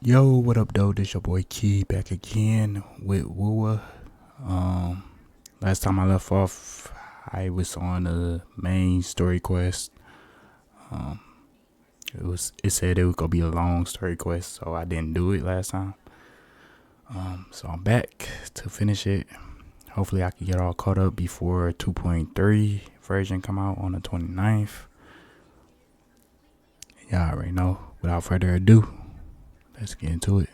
Yo, what up, though? This your boy Key back again with Wuwa. Um, Last time I left off, I was on the main story quest. Um, it said it was gonna be a long story quest, so I didn't do it last time. So I'm back to finish it. Hopefully, I can get all caught up before 2.3 version come out on the 29th. Y'all already know. Without further ado, let's get into it.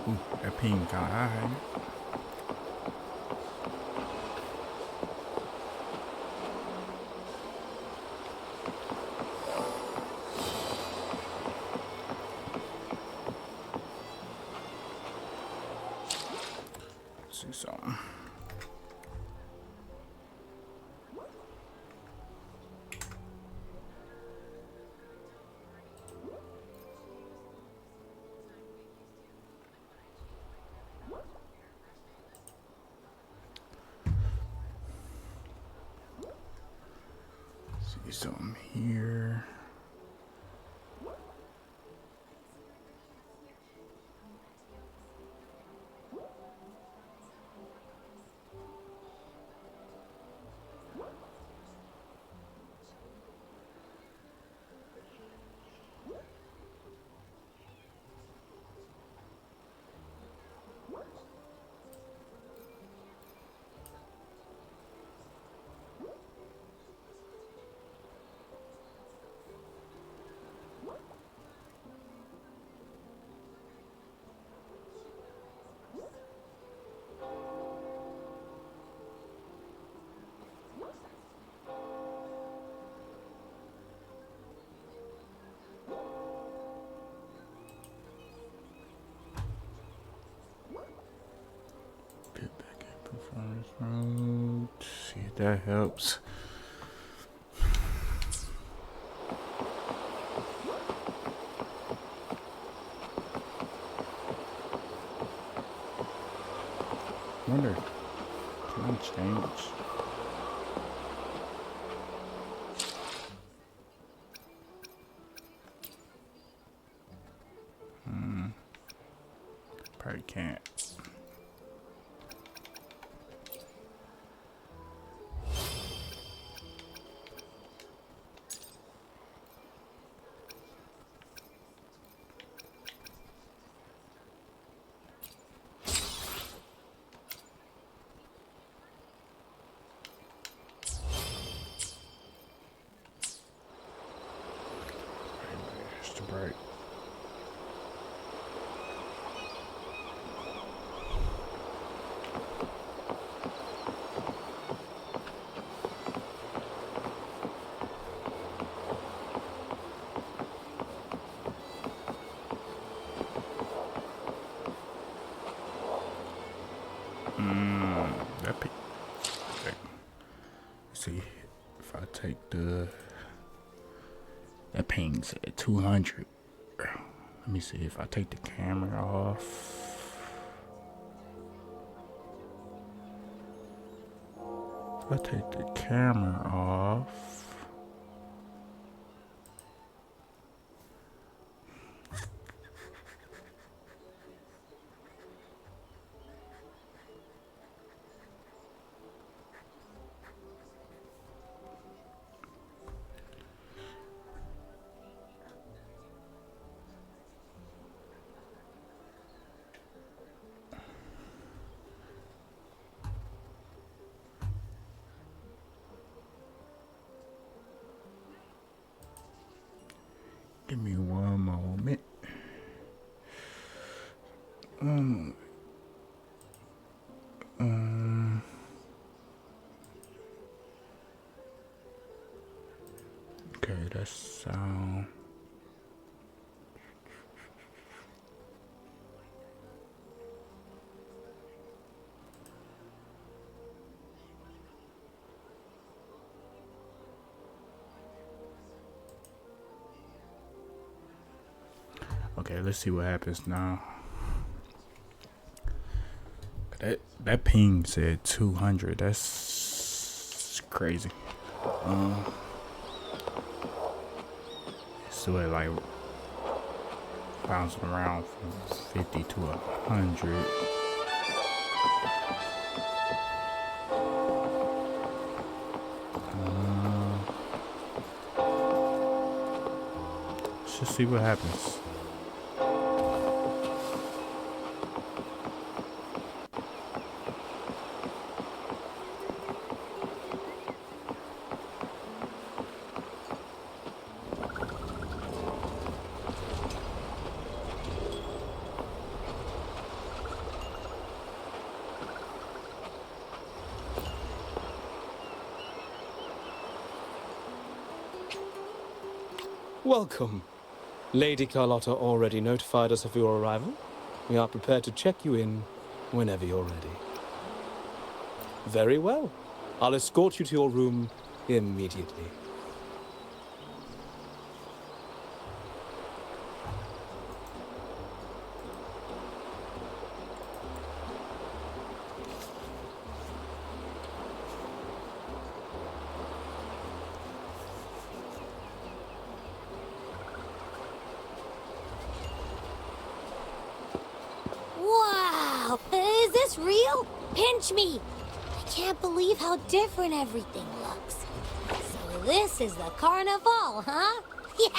Ooh, that ping kinda high. See something. See something here. See if that helps. Wonder, can I change? Probably can't. It's too bright. That okay. See, if I take that ping's at 200. Let me see if I take the camera off. If I take the camera off. Give me one moment. Okay, that's sound. Okay, let's see what happens now. That ping said 200. That's crazy. So it like bouncing around from 50 to 100. Let's just see what happens. Welcome. Lady Carlotta already notified us of your arrival. We are prepared to check you in whenever you're ready. Very well. I'll escort you to your room immediately. Wow! Is this real? Pinch me! I can't believe how different everything looks. So this is the carnival, huh? Yeah!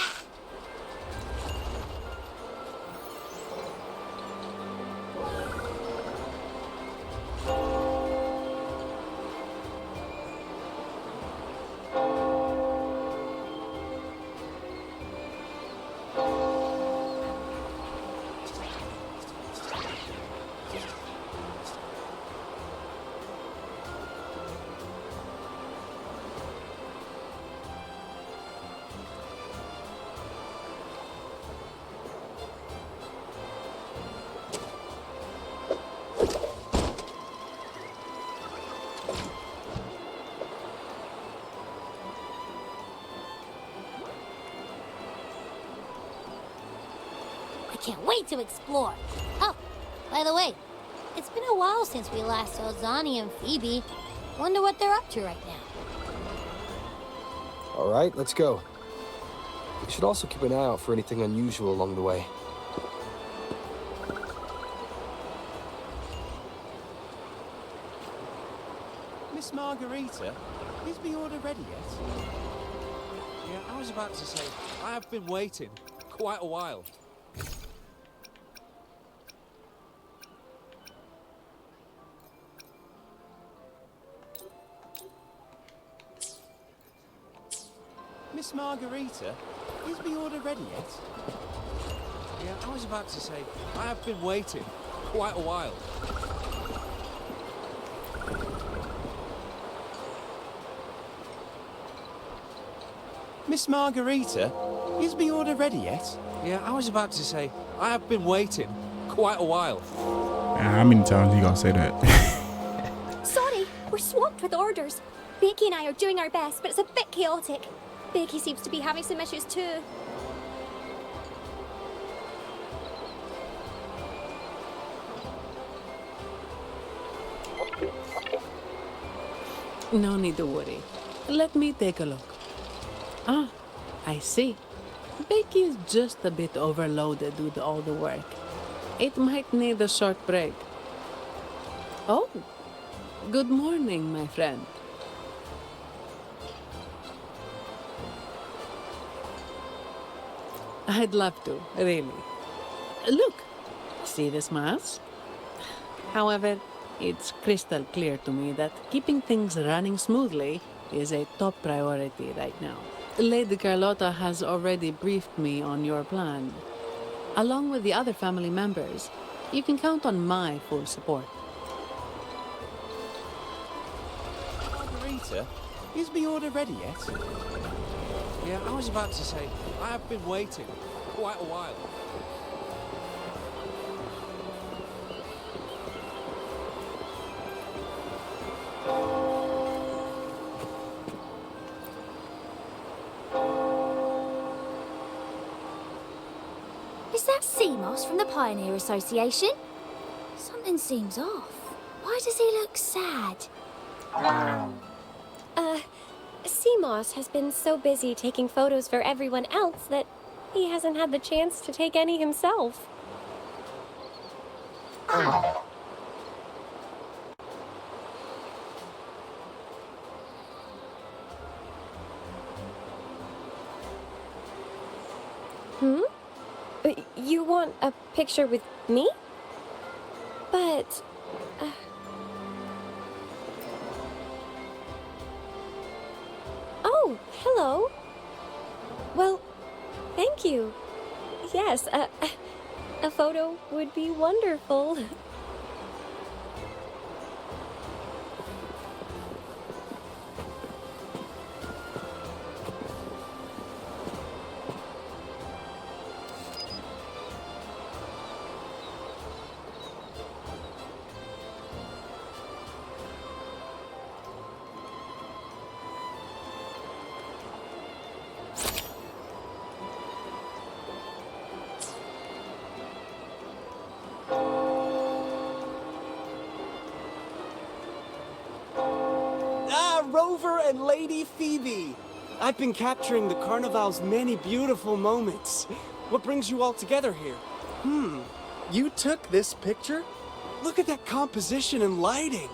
can't wait to explore. Oh, by the way, it's been a while since we last saw Zani and Phoebe. Wonder what they're up to right now. All right, let's go. We should also keep an eye out for anything unusual along the way. Miss Margarita, is the order ready yet? Yeah, I was about to say, I have been waiting quite a while. Miss Margarita, is the order ready yet? Yeah, I was about to say, I have been waiting quite a while. Miss Margarita, is the order ready yet? Yeah, I was about to say, I have been waiting quite a while. Man, how many times you gonna say that? Sorry, we're swamped with orders. Becky and I are doing our best, but it's a bit chaotic. Becky seems to be having some issues too. No need to worry. Let me take a look. Ah, I see. Becky is just a bit overloaded with all the work. It might need a short break. Oh, good morning, my friend. I'd love to, really. Look, see this mask? However, it's crystal clear to me that keeping things running smoothly is a top priority right now. Lady Carlotta has already briefed me on your plan. Along with the other family members, you can count on my full support. Margarita, is the order ready yet? Yeah, I was about to say, I have been waiting quite a while. Is that Seamoss from the Pioneer Association? Something seems off. Why does he look sad? Seamoss has been so busy taking photos for everyone else that he hasn't had the chance to take any himself. You want a picture with me? But... Oh, hello. Well, thank you. Yes, a photo would be wonderful. Rover and Lady Phoebe! I've been capturing the Carnival's many beautiful moments. What brings you all together here? You took this picture? Look at that composition and lighting.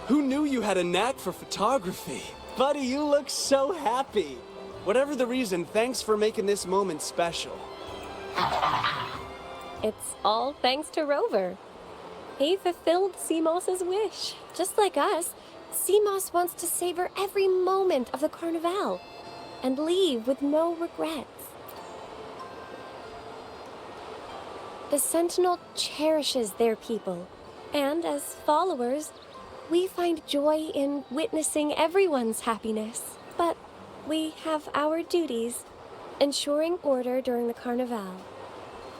Who knew you had a knack for photography? Buddy, you look so happy. Whatever the reason, thanks for making this moment special. It's all thanks to Rover. He fulfilled Seamoss's wish. Just like us, Seamoss wants to savor every moment of the Carnival and leave with no regrets. The Sentinel cherishes their people, and as followers, we find joy in witnessing everyone's happiness. But we have our duties, ensuring order during the Carnival.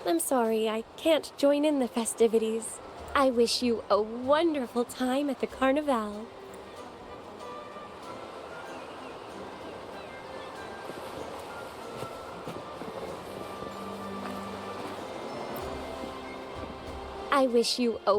I'm sorry I can't join in the festivities. I wish you a wonderful time at the Carnival. I wish you a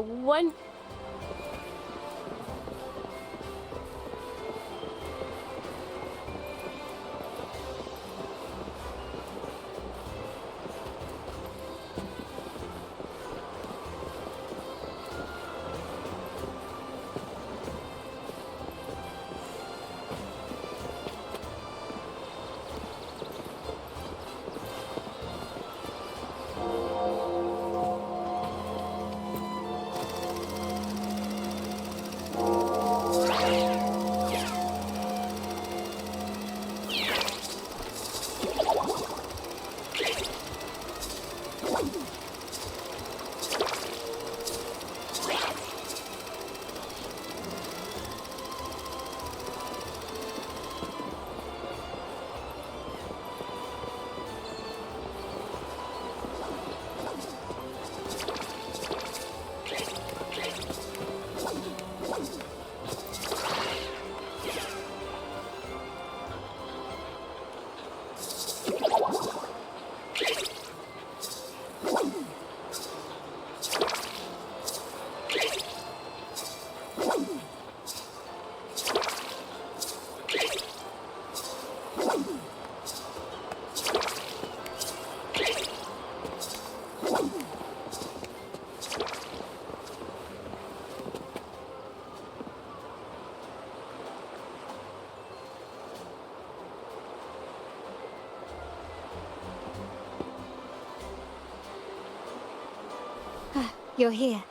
You're here.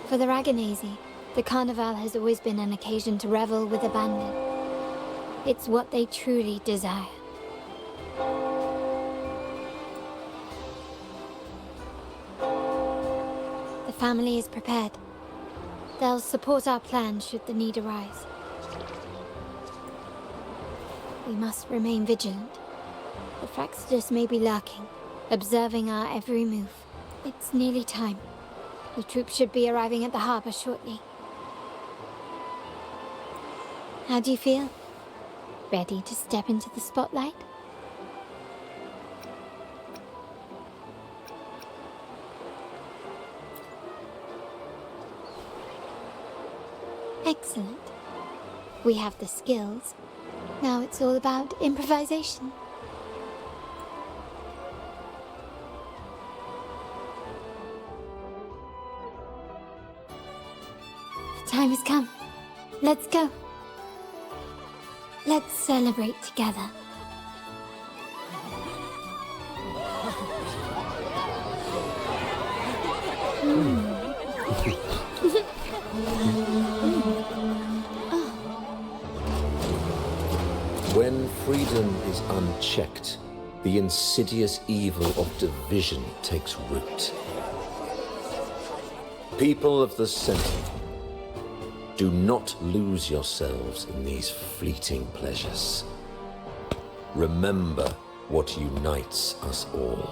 For the Raganazi, the Carnival has always been an occasion to revel with abandon. It's what they truly desire. The family is prepared. They'll support our plan should the need arise. We must remain vigilant. The Fraxidus may be lurking, observing our every move. It's nearly time. The troops should be arriving at the harbor shortly. How do you feel? Ready to step into the spotlight? Excellent. We have the skills. Now it's all about improvisation. The time has come. Let's go. Let's celebrate together. When freedom is unchecked, the insidious evil of division takes root. People of the Sentinel, do not lose yourselves in these fleeting pleasures. Remember what unites us all.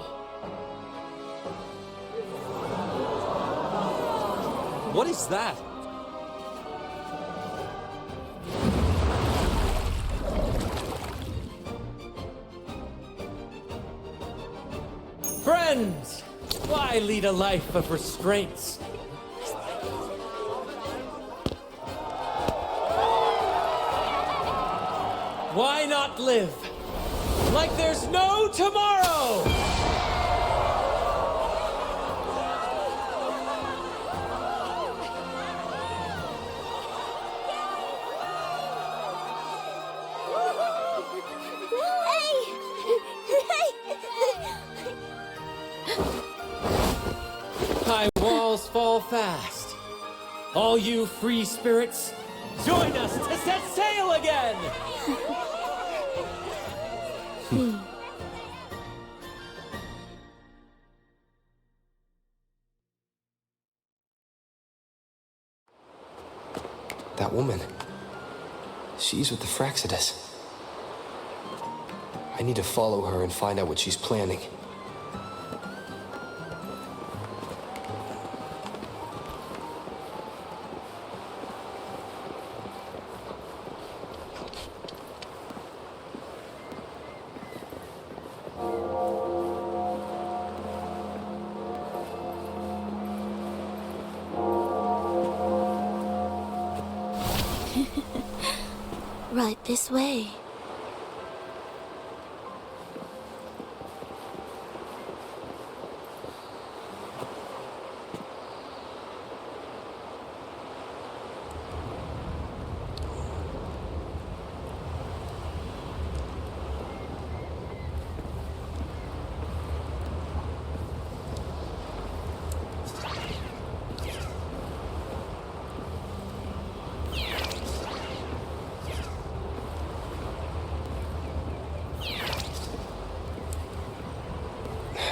What is that? Friends! Why lead a life of restraints? Why not live like there's no tomorrow? High walls fall fast. All you free spirits, join us to set sail again! That woman. She's with the Fraxidus. I need to follow her and find out what she's planning. Right this way.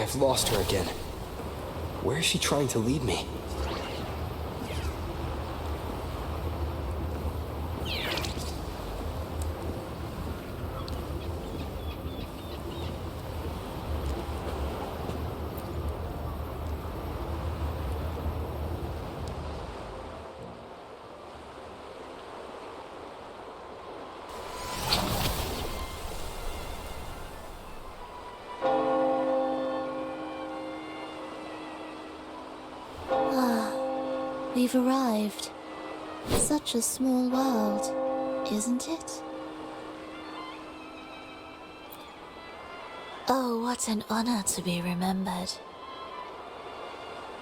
I've lost her again. Where is she trying to lead me? We've arrived. Such a small world, isn't it? Oh, what an honor to be remembered.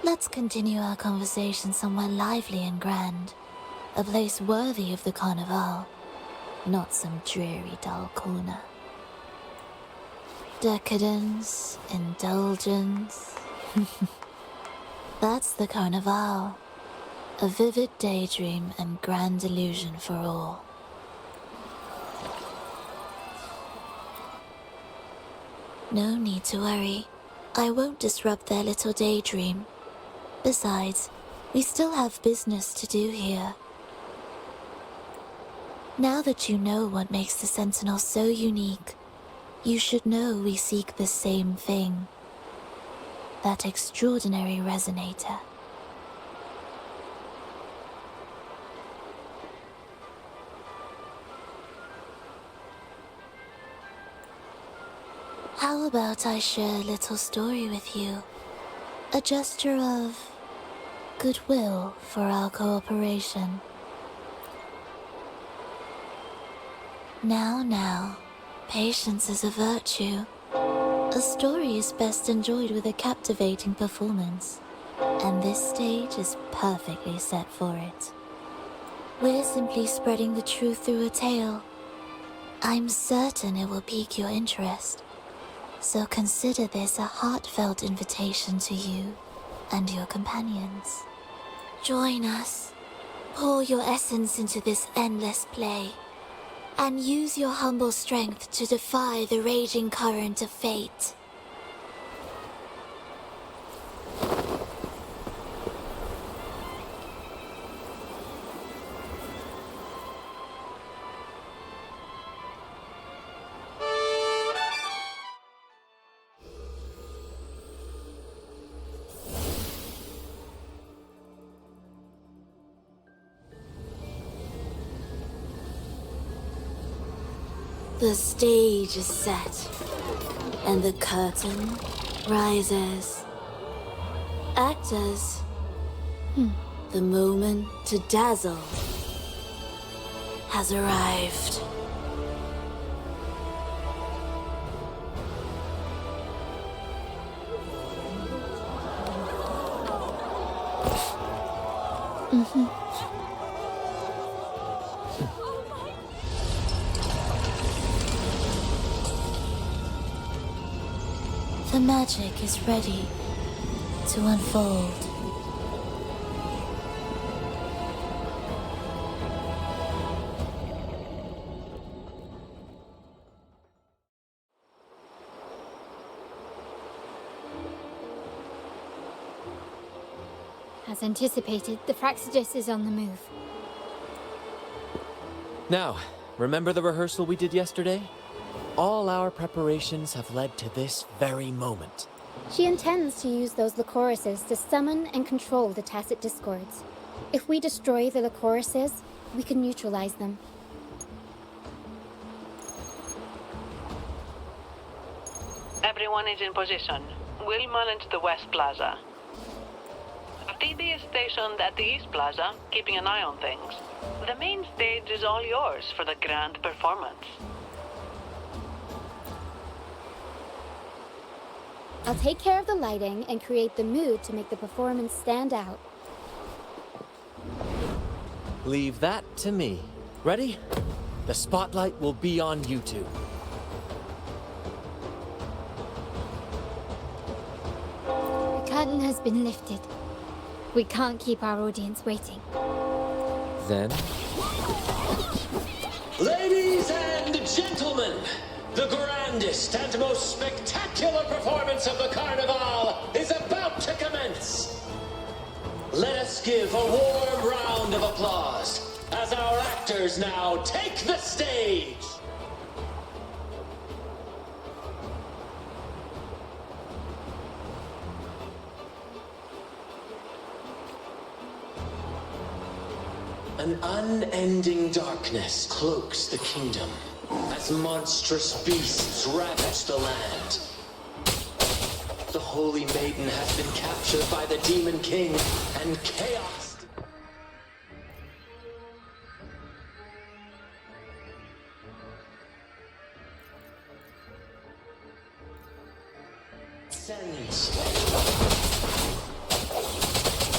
Let's continue our conversation somewhere lively and grand. A place worthy of the Carnival, not some dreary, dull corner. Decadence, indulgence. That's the Carnival. A vivid daydream and grand illusion for all. No need to worry. I won't disrupt their little daydream. Besides, we still have business to do here. Now that you know what makes the Sentinel so unique, you should know we seek the same thing. That extraordinary resonator. How about I share a little story with you? A gesture of goodwill for our cooperation. Now, patience is a virtue. A story is best enjoyed with a captivating performance, and this stage is perfectly set for it. We're simply spreading the truth through a tale. I'm certain it will pique your interest. So consider this a heartfelt invitation to you and your companions. Join us, pour your essence into this endless play, and use your humble strength to defy the raging current of fate. The stage is set, and the curtain rises. Actors, the moment to dazzle has arrived. The magic is ready to unfold. As anticipated, the Praxidus is on the move. Now, remember the rehearsal we did yesterday? All our preparations have led to this very moment. She intends to use those Lycorises to summon and control the Tacit Discords. If we destroy the Lycorises, we can neutralize them. Everyone is in position. We'll mull into the West Plaza. Phoebe is stationed at the East Plaza, keeping an eye on things. The main stage is all yours for the grand performance. I'll take care of the lighting and create the mood to make the performance stand out. Leave that to me. Ready? The spotlight will be on you two. The curtain has been lifted. We can't keep our audience waiting. Then? Ladies and gentlemen, the grandest and most spectacular performance of the Carnival is about to commence. Let us give a warm round of applause as our actors now take the stage. An unending darkness cloaks the kingdom as monstrous beasts ravage the land. The Holy Maiden has been captured by the Demon King, and chaos descends.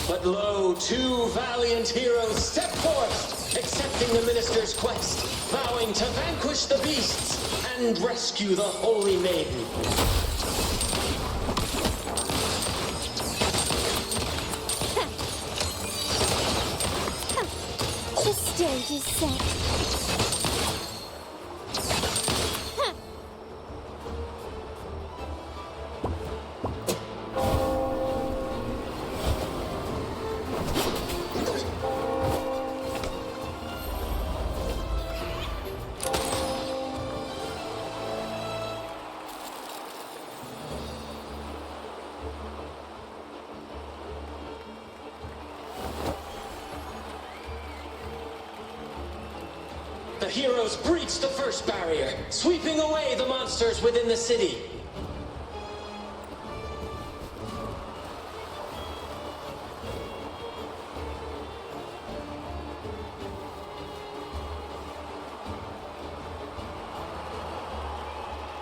But lo, two valiant heroes step forth, accepting the minister's quest, vowing to vanquish the beasts and rescue the Holy Maiden. The stage is set. The heroes breach the first barrier, sweeping away the monsters within the city.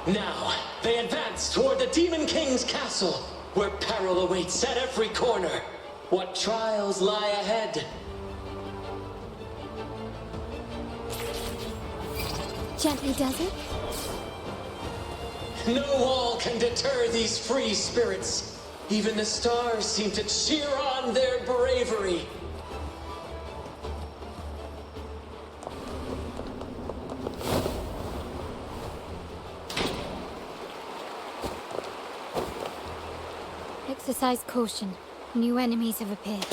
Now, they advance toward the Demon King's castle, where peril awaits at every corner. What trials lie ahead? Gently does it? No wall can deter these free spirits. Even the stars seem to cheer on their bravery. Exercise caution. New enemies have appeared.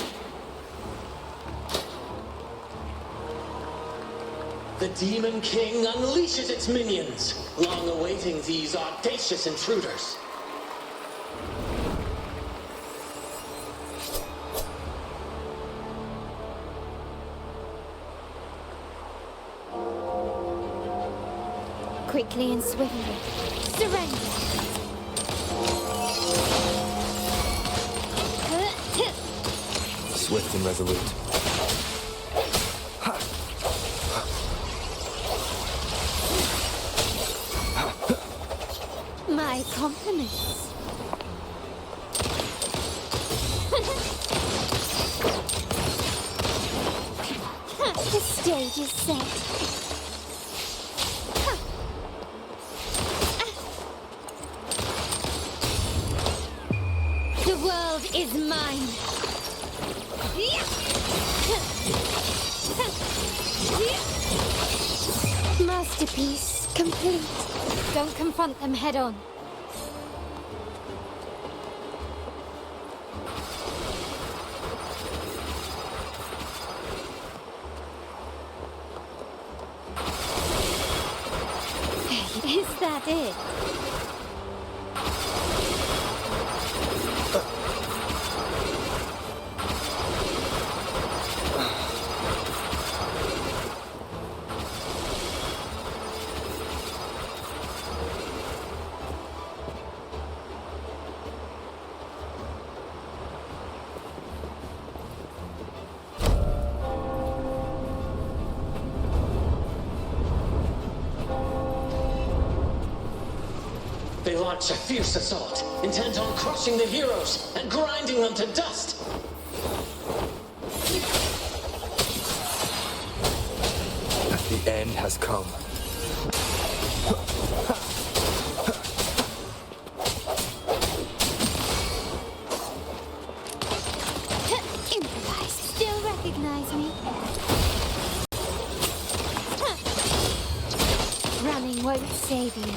The Demon King unleashes its minions, long awaiting these audacious intruders. Quickly and swiftly. Surrender! Swift and resolute. My compliments. The stage is set. The world is mine. Masterpiece complete. Don't confront them head on. Is that it? They launch a fierce assault, intent on crushing the heroes and grinding them to dust. The end has come. Improvise. Still recognize me? Running won't save you.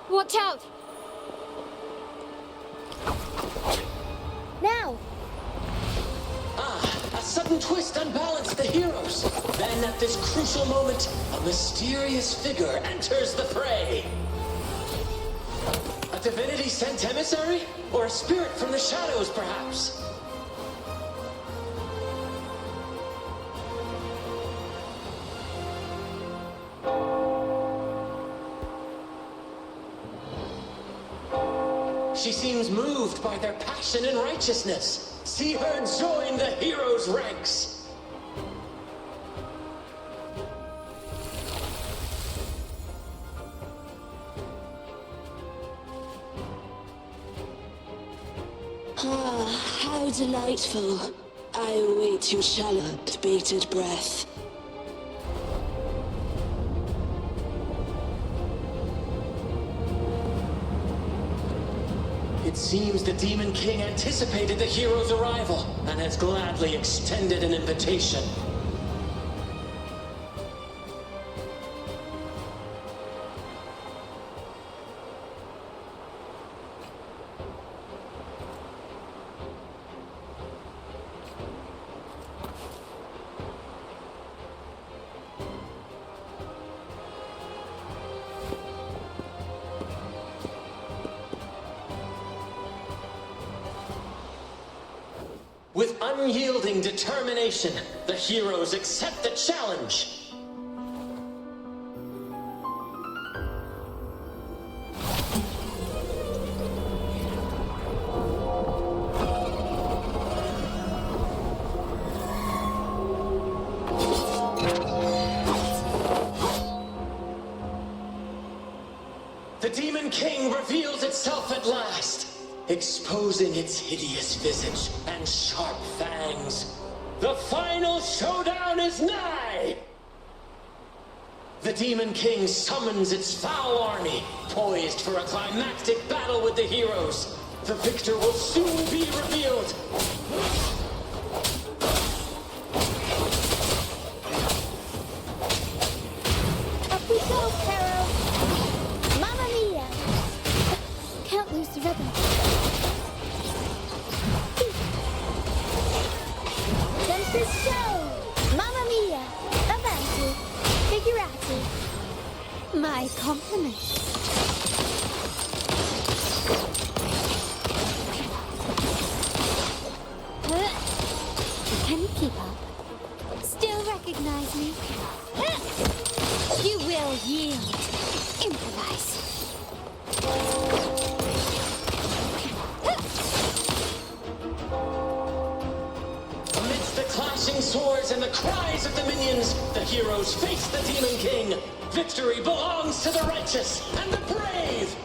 Watch out! Now! A sudden twist unbalanced the heroes. Then at this crucial moment, a mysterious figure enters the fray. A divinity sent emissary? Or a spirit from the shadows, perhaps? She seems moved by their passion and righteousness. See her join the heroes' ranks. Ah, how delightful. I await your challenge, bated breath. It seems the Demon King anticipated the hero's arrival and has gladly extended an invitation. With unyielding determination, the heroes accept the challenge. The Demon King reveals itself at last, exposing its hideous visage and sharp fangs. The final showdown is nigh! The Demon King summons its foul army, poised for a climactic battle with the heroes. The victor will soon be revealed. Up we go, Pharaoh! Mamma mia! Can't lose the rhythm. Tempest show! Mamma mia! Avanti! Figurati! My compliments. Can you keep up? Still recognize me? You will yield. Improvise. Amidst the clashing swords and the cries of the minions, the heroes face the Demon King. Victory belongs to the righteous and the brave!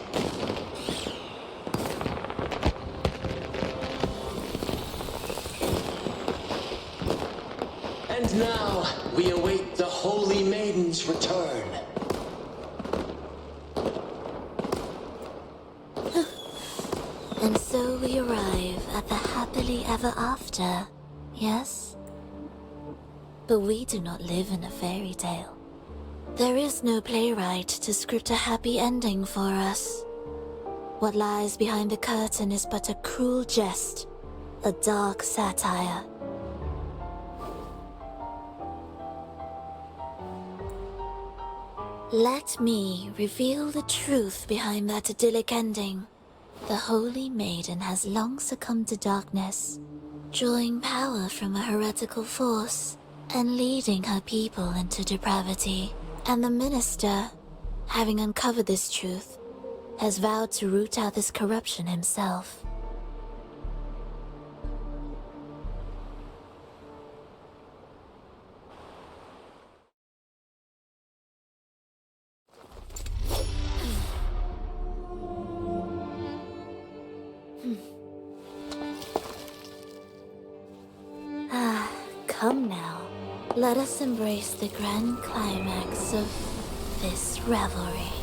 And now, we await the Holy Maiden's return. And so we arrive at the happily ever after, yes? But we do not live in a fairy tale. There is no playwright to script a happy ending for us. What lies behind the curtain is but a cruel jest, a dark satire. Let me reveal the truth behind that idyllic ending. The Holy Maiden has long succumbed to darkness, drawing power from a heretical force and leading her people into depravity. And the minister, having uncovered this truth, has vowed to root out this corruption himself. Come now, let us embrace the grand climax of this revelry.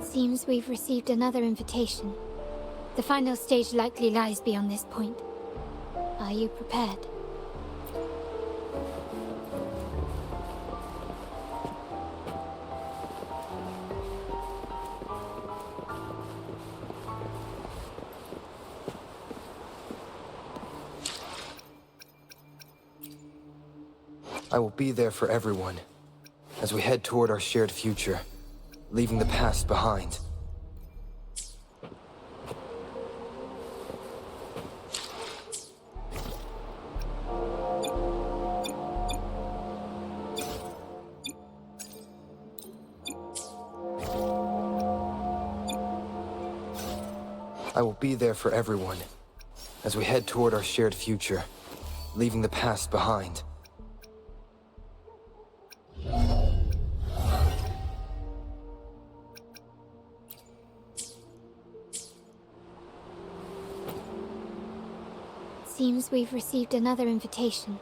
Seems we've received another invitation. The final stage likely lies beyond this point. Are you prepared? I will be there for everyone as we head toward our shared future, leaving the past behind. I will be there for everyone as we head toward our shared future, leaving the past behind. Seems we've received another invitation.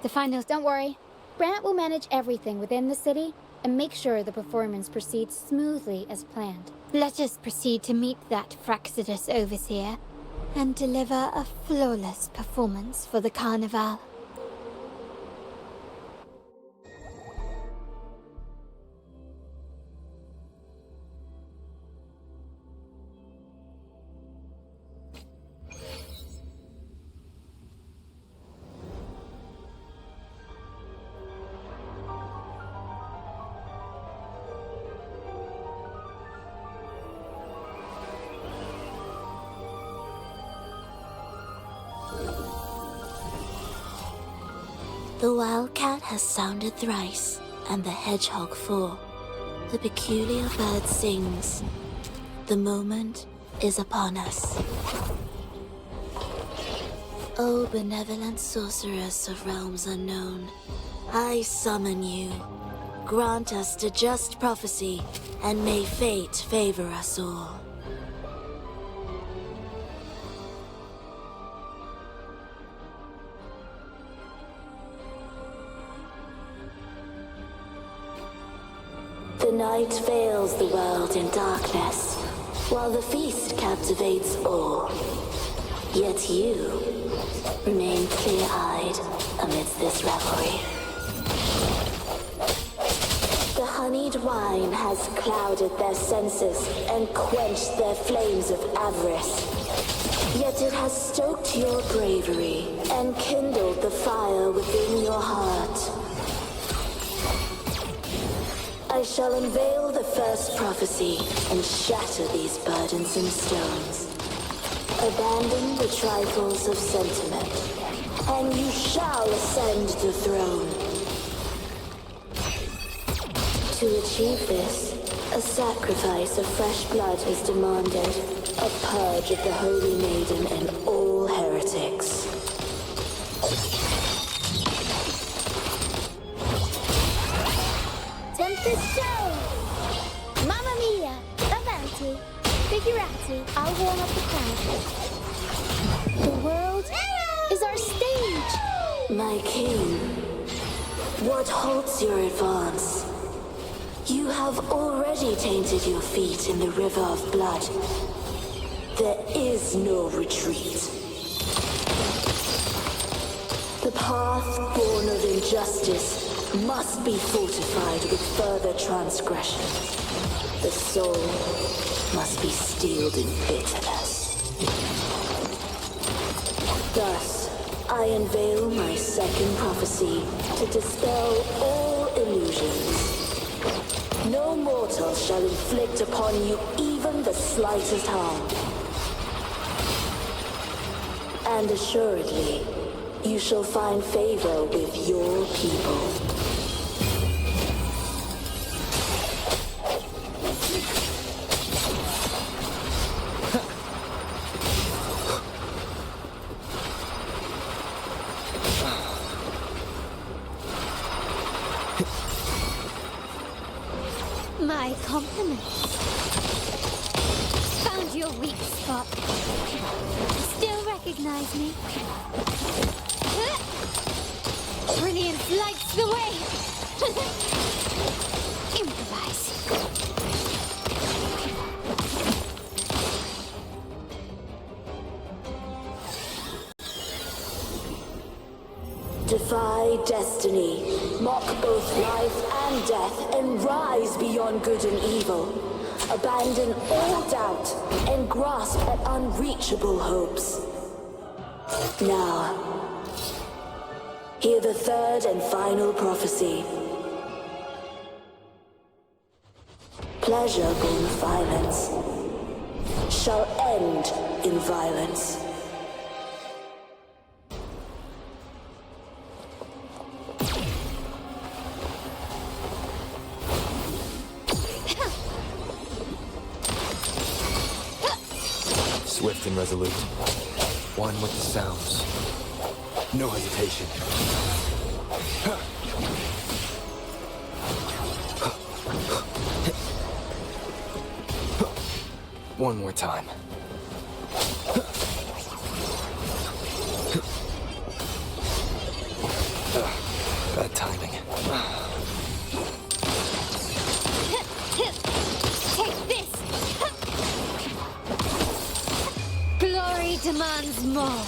The finals. Don't worry. Brant will manage everything within the city and make sure the performance proceeds smoothly as planned. Let us proceed to meet that Fraxidus overseer and deliver a flawless performance for the Carnival. The wildcat has sounded thrice, and the hedgehog four. The peculiar bird sings. The moment is upon us. O benevolent sorceress of realms unknown, I summon you. Grant us the just prophecy, and may fate favor us all. The night veils the world in darkness, while the feast captivates all. Yet you remain clear-eyed amidst this revelry. The honeyed wine has clouded their senses and quenched their flames of avarice. Yet it has stoked your bravery and kindled the fire within your heart. I shall unveil the first prophecy and shatter these burdensome stones. Abandon the trifles of sentiment, and you shall ascend the throne. To achieve this, a sacrifice of fresh blood is demanded, a purge of the Holy Maiden and all heretics. Tempest show! Mia! Avanti! Figurati! I'll warm up the crowd. The world is our stage! My king, what halts your advance? You have already tainted your feet in the river of blood. There is no retreat. The path born of injustice must be fortified with further transgression. The soul must be steeled in bitterness. Thus, I unveil my second prophecy to dispel all illusions. No mortal shall inflict upon you even the slightest harm. And assuredly, you shall find favor with your people. My compliments. Found your weak spot. Still recognize me? Brilliance lights the way! Improvise. Defy destiny, mock both life and death, and rise beyond good and evil. Abandon all doubt and grasp at unreachable hopes. Now, hear the third and final prophecy. Pleasure born of violence shall end in violence. Swift and resolute. One with the sounds. No hesitation. One more time. Bad timing. Take this! Glory demands more.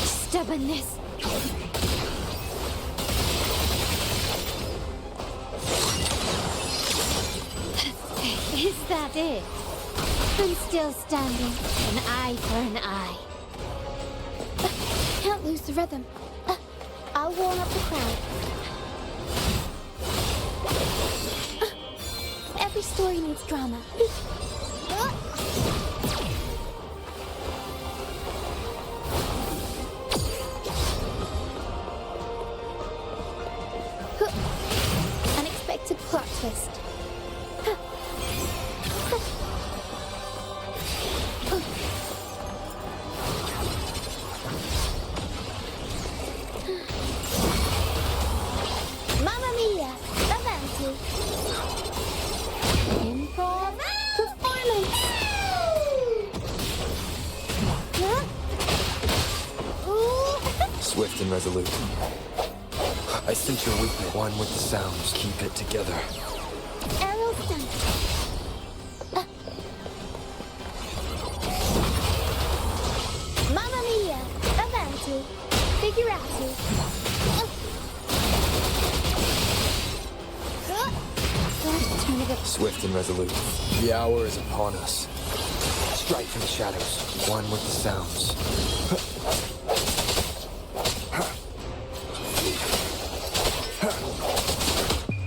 Stubbornness. Is that it? I'm still standing. An eye for an eye. Can't lose the rhythm. I'll warm up the crowd. Every story needs drama. Unexpected plot twist. Mamma mia! Avanti! Improv performance! Swift and resolute. I sense your weakness. One with the sounds. Keep it together. Aerial stunt. Mamma mia! Avanti! Figurati! Turn it up. Swift and resolute. The hour is upon us. Strike from the shadows. One with the sounds.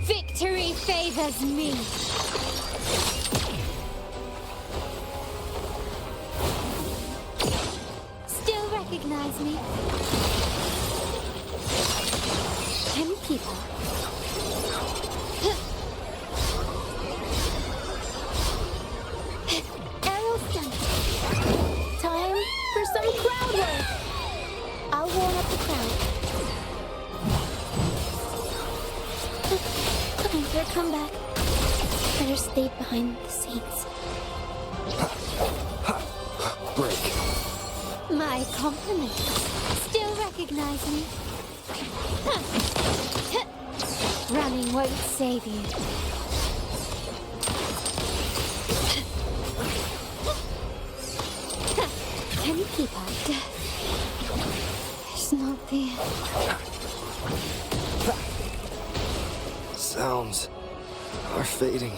Victory favors me. Still recognize me? 10 people. Arrow stunt. Time for some crowd work. I'll warm up the crowd. time for a comeback. Better stay behind the scenes. Break. My compliments. Still recognize me? Running won't save you. Can you keep up? It's not the end. Sounds are fading.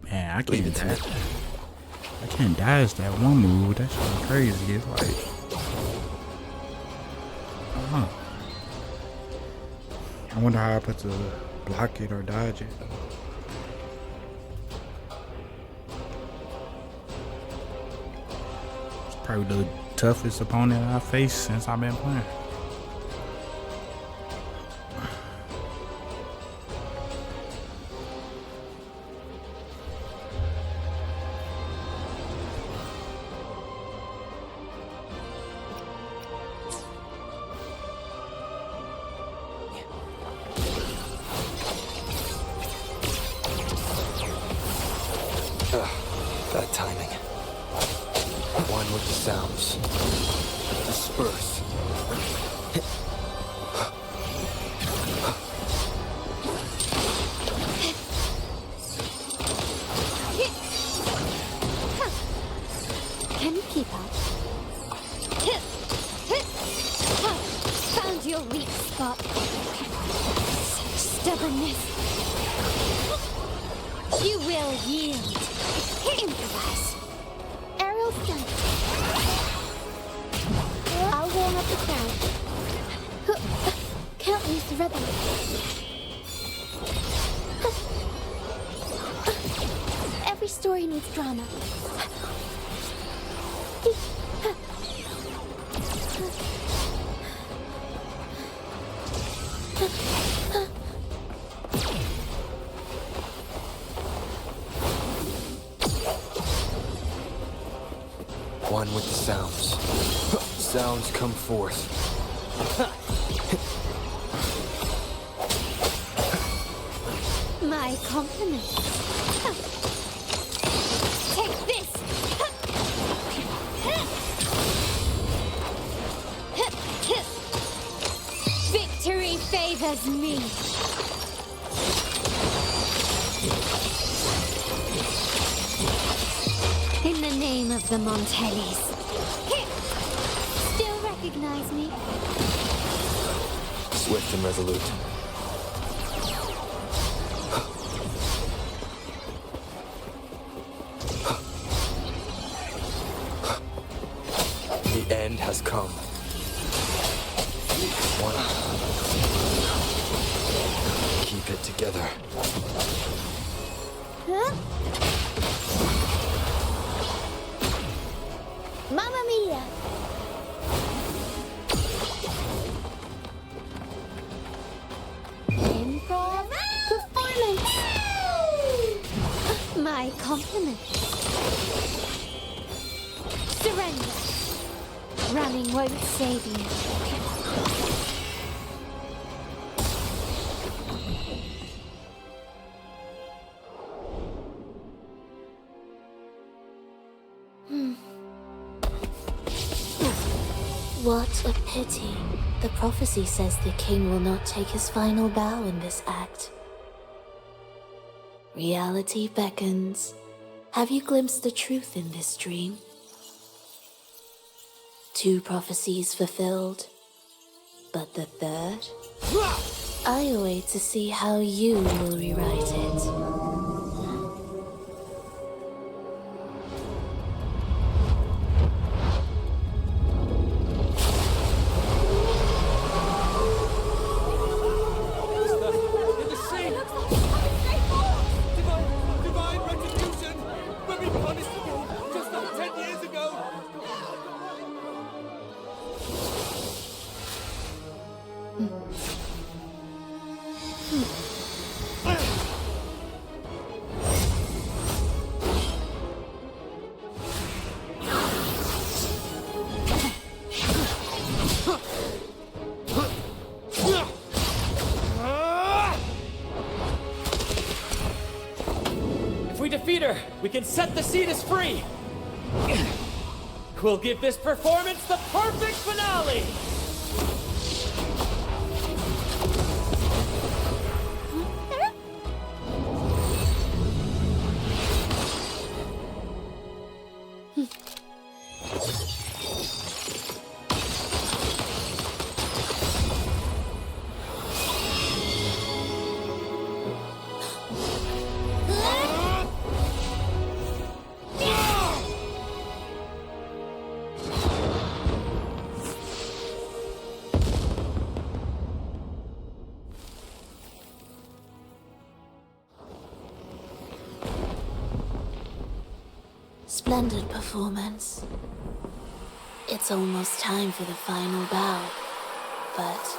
Man, I can't dodge that one move. That's crazy. It's like, I wonder how I put to block it or dodge it. It's probably the toughest opponent I faced since I've been playing. That timing. One with the sounds. Disperse. Can you keep up? Found your weak spot. Such stubbornness. You will yield. Improvise. Aerial stunt. I'll warm up the crowd. Can't lose the rhythm. Every story needs drama. One with the sounds. Sounds come forth. My compliments. Take this. Victory favors me. In the name of the Montellis. Still recognize me? Swift and resolute. The end has come. One. Keep it together. Huh? Mamma mia! Improv performance! My compliments. Surrender. Running won't save you. What a pity. The prophecy says the king will not take his final bow in this act. Reality beckons. Have you glimpsed the truth in this dream? 2 prophecies fulfilled, but the third? I await to see how you will rewrite it. we defeat her, we can set the Cetus free! We'll give this performance the perfect finale! Splendid performance. It's almost time for the final bow, but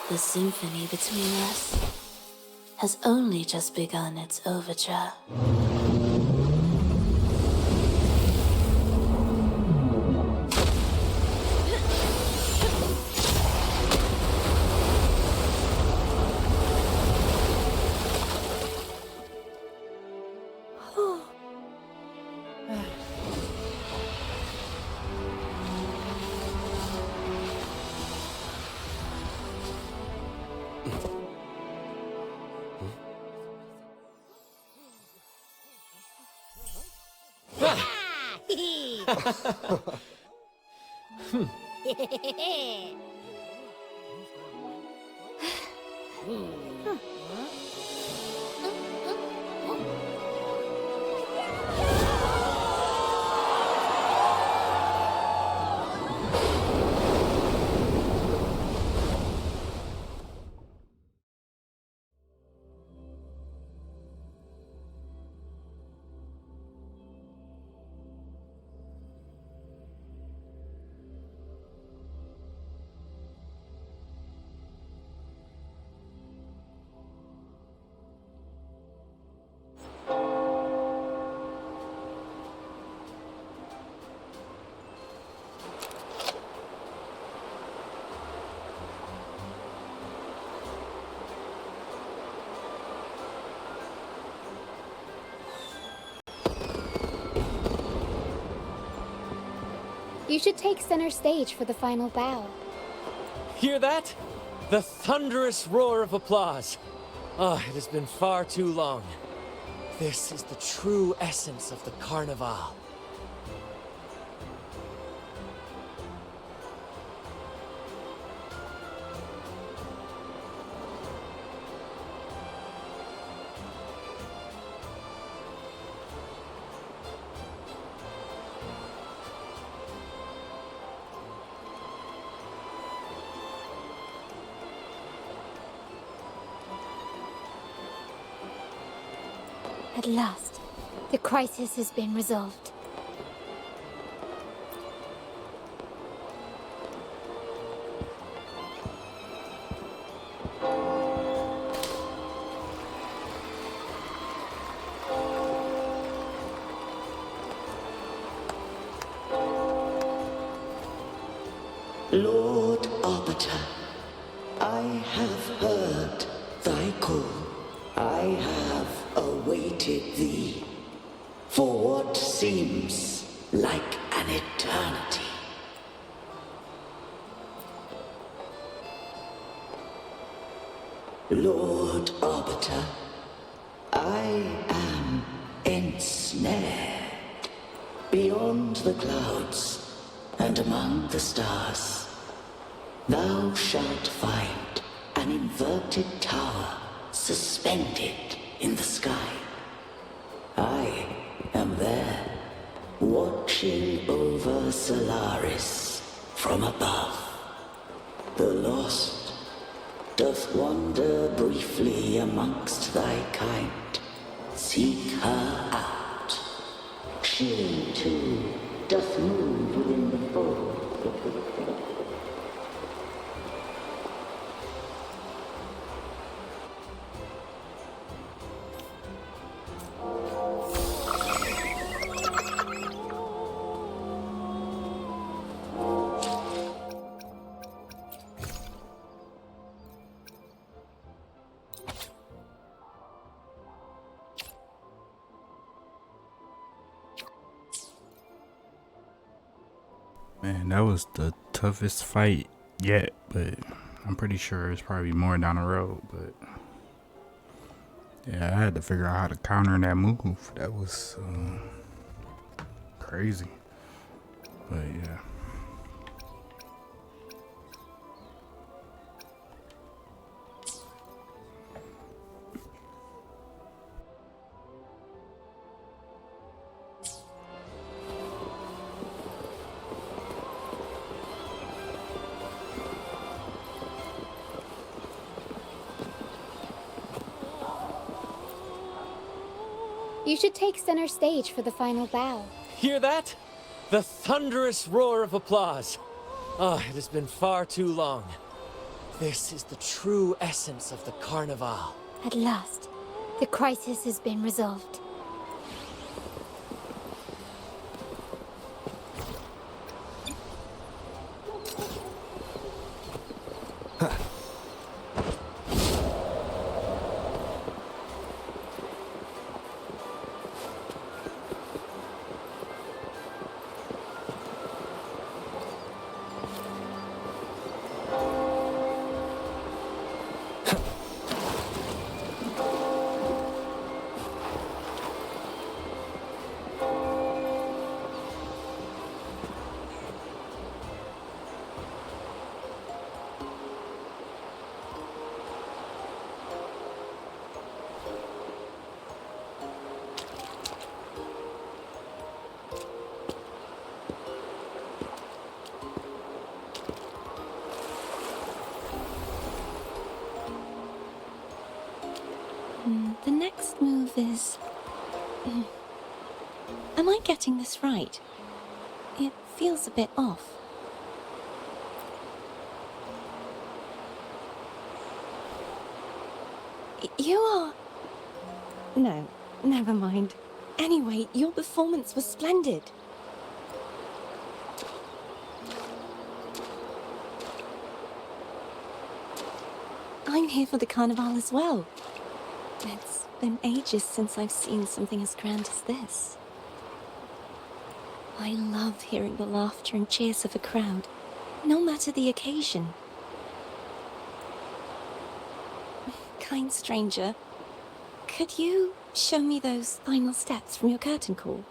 the symphony between us has only just begun its overture. You should take center stage for the final bow. Hear that? The thunderous roar of applause. Ah, it has been far too long. This is the true essence of the Carnival. At last, the crisis has been resolved. Lord Arbiter, I have heard thy call. I have awaited thee for what seems like an eternity. Lord Arbiter, I am ensnared beyond the clouds and among the stars. Thou shalt find an inverted tower suspended in the sky. I am there, watching over Solaris from above. The lost doth wander briefly amongst thy kind. Seek her out. She too doth move within the fold. Man, that was the toughest fight yet, but I'm pretty sure it's probably more down the road. But yeah, I had to figure out how to counter that move. That was crazy. But yeah. You should take center stage for the final bow. Hear that? The thunderous roar of applause. Ah, it has been far too long. This is the true essence of the Carnival. At last, the crisis has been resolved. The next move is... Am I getting this right? It feels a bit off. You are... No, never mind. Anyway, your performance was splendid. I'm here for the Carnival as well. It's been ages since I've seen something as grand as this. I love hearing the laughter and cheers of a crowd, no matter the occasion. Kind stranger, could you show me those final steps from your curtain call?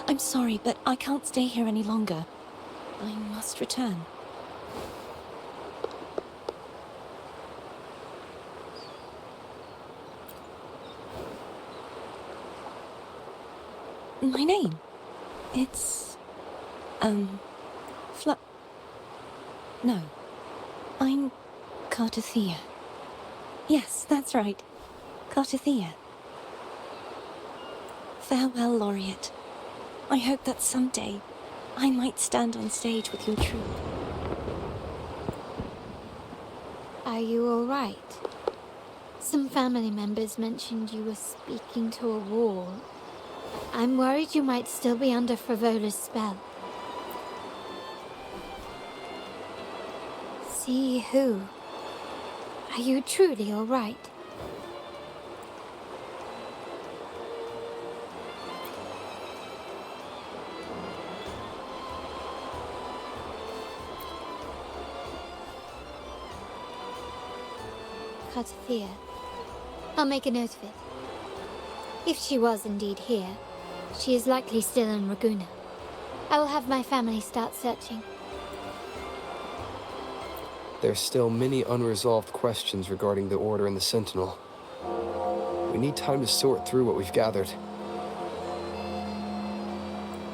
I'm sorry, but I can't stay here any longer. I must return. My name? It's... No. I'm Cartothea. Yes, that's right. Cartothea. Farewell, Laureate. I hope that someday I might stand on stage with your troupe. Are you all right? Some family members mentioned you were speaking to a wall. I'm worried you might still be under Frivola's spell. See who? Are you truly all right? Cartothea. I'll make a note of it. If she was indeed here, she is likely still in Ragusa. I will have my family start searching. There's still many unresolved questions regarding the Order and the Sentinel. We need time to sort through what we've gathered.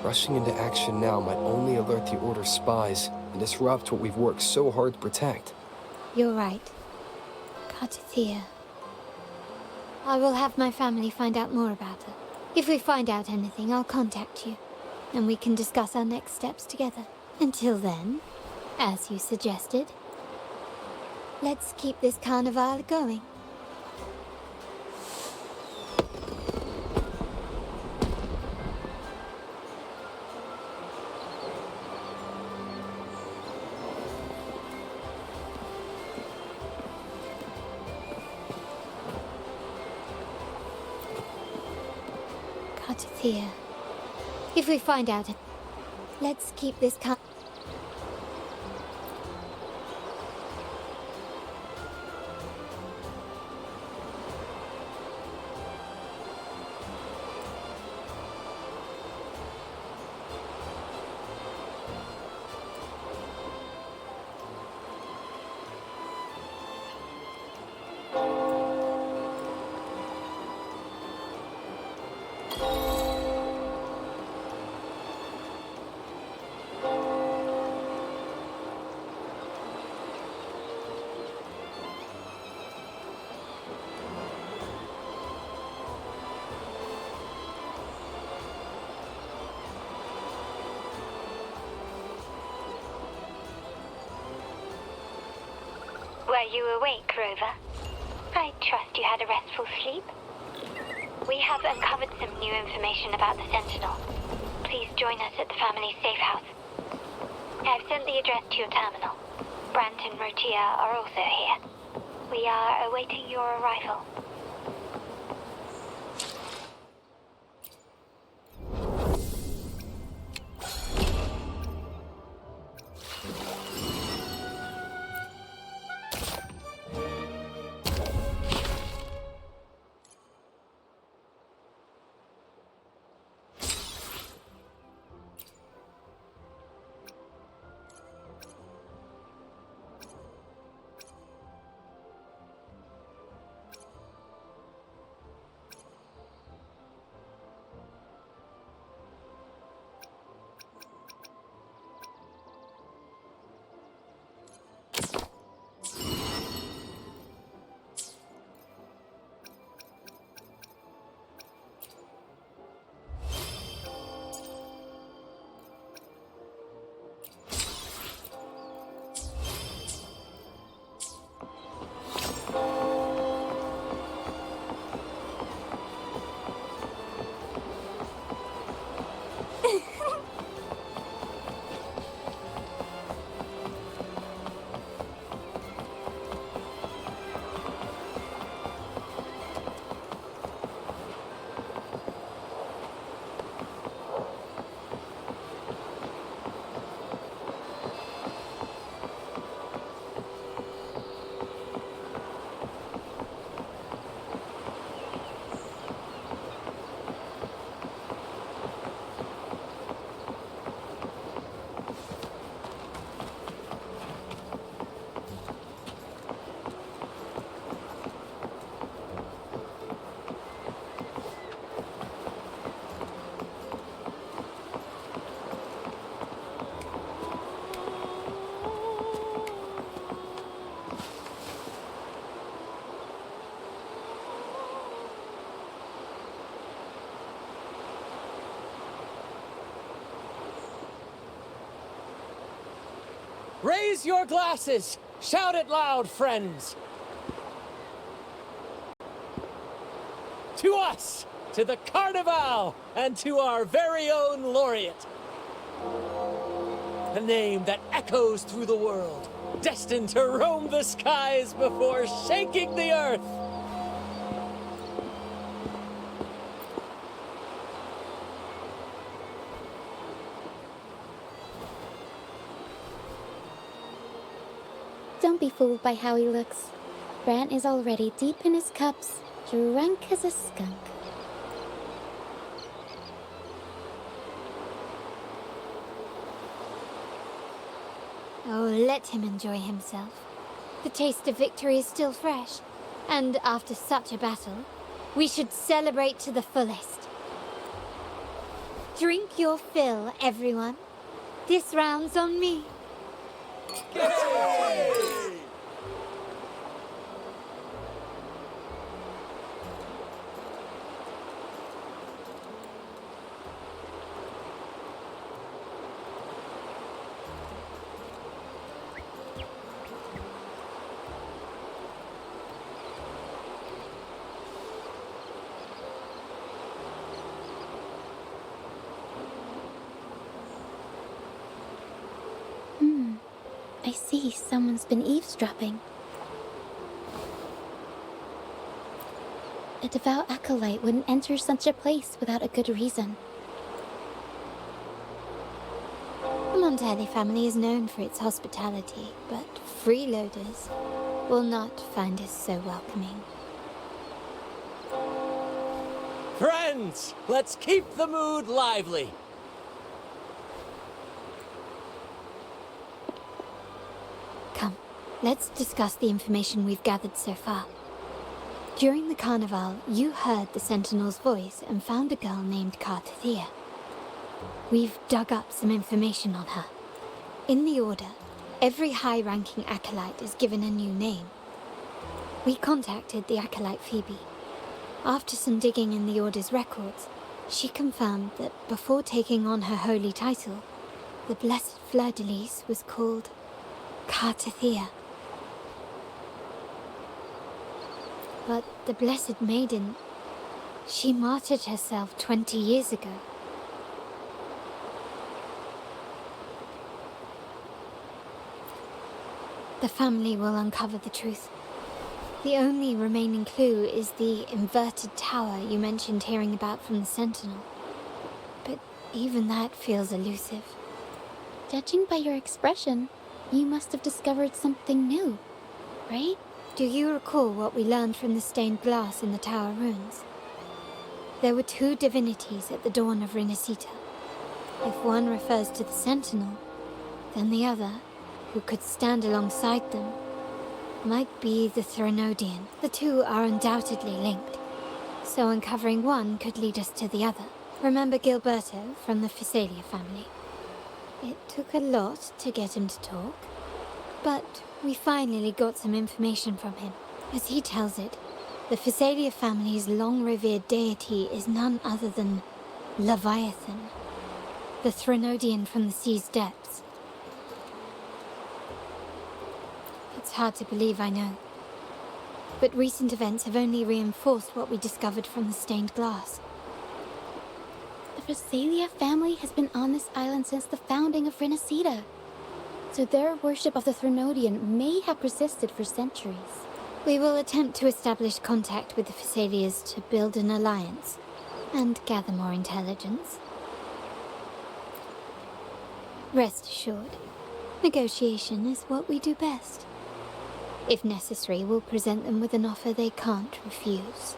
Rushing into action now might only alert the Order's spies and disrupt what we've worked so hard to protect. You're right. Cartothea. I will have my family find out more about her. If we find out anything, I'll contact you, and we can discuss our next steps together. Until then, as you suggested, let's keep this carnival going. out of here. If we find out, let's keep this calm. Were you awake, Rover? I trust you had a restful sleep. We have uncovered some new information about the Sentinel. Please join us at the family's safe house. I've sent the address to your terminal. Brant and Rotia are also here. We are awaiting your arrival. Raise your glasses! Shout it loud, friends! To us! To the Carnival! And to our very own laureate! A name that echoes through the world, destined to roam the skies before shaking the earth! Don't be fooled by how he looks. Brant is already deep in his cups, drunk as a skunk. Oh, let him enjoy himself. The taste of victory is still fresh, and after such a battle, we should celebrate to the fullest. Drink your fill, everyone. This round's on me. I see someone's been eavesdropping. A devout acolyte wouldn't enter such a place without a good reason. The Montelli family is known for its hospitality, but freeloaders will not find us so welcoming. Friends, let's keep the mood lively. Come, let's discuss the information we've gathered so far. During the carnival, you heard the Sentinel's voice and found a girl named Cartathea. We've dug up some information on her. In the Order, every high-ranking acolyte is given a new name. We contacted the acolyte Phoebe. After some digging in the Order's records, she confirmed that before taking on her holy title, the Blessed Fleur-de-Lis was called Cartathea. But the Blessed Maiden, she martyred herself 20 years ago. The family will uncover the truth. The only remaining clue is the inverted tower you mentioned hearing about from the Sentinel. But even that feels elusive. Judging by your expression, you must have discovered something new, right? Do you recall what we learned from the stained glass in the tower ruins? There were two divinities at the dawn of Renacita. If one refers to the Sentinel, then the other, who could stand alongside them, might be the Threnodian. The two are undoubtedly linked, so uncovering one could lead us to the other. Remember Gilberto from the Phasalia family? It took a lot to get him to talk, but we finally got some information from him. As he tells it, the Phasalia family's long-revered deity is none other than Leviathan, the Threnodian from the sea's depths. It's hard to believe, I know. But recent events have only reinforced what we discovered from the stained glass. The Phasalia family has been on this island since the founding of Renacita. So their worship of the Threnodian may have persisted for centuries. We will attempt to establish contact with the Phasalias to build an alliance and gather more intelligence. Rest assured, negotiation is what we do best. If necessary, we'll present them with an offer they can't refuse.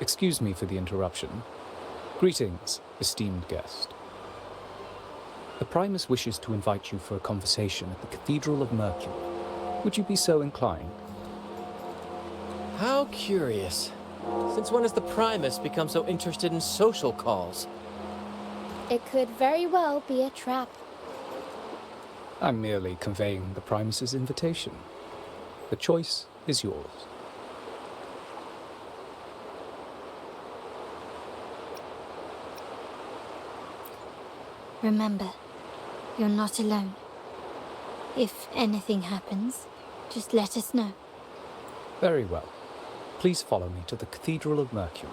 Excuse me for the interruption. Greetings, esteemed guest. The Primus wishes to invite you for a conversation at the Cathedral of Mercury. Would you be so inclined? How curious. Since when has the Primus become so interested in social calls? It could very well be a trap. I'm merely conveying the Primus's invitation. The choice is yours. Remember, you're not alone. If anything happens, just let us know. Very well. Please follow me to the Cathedral of Mercury.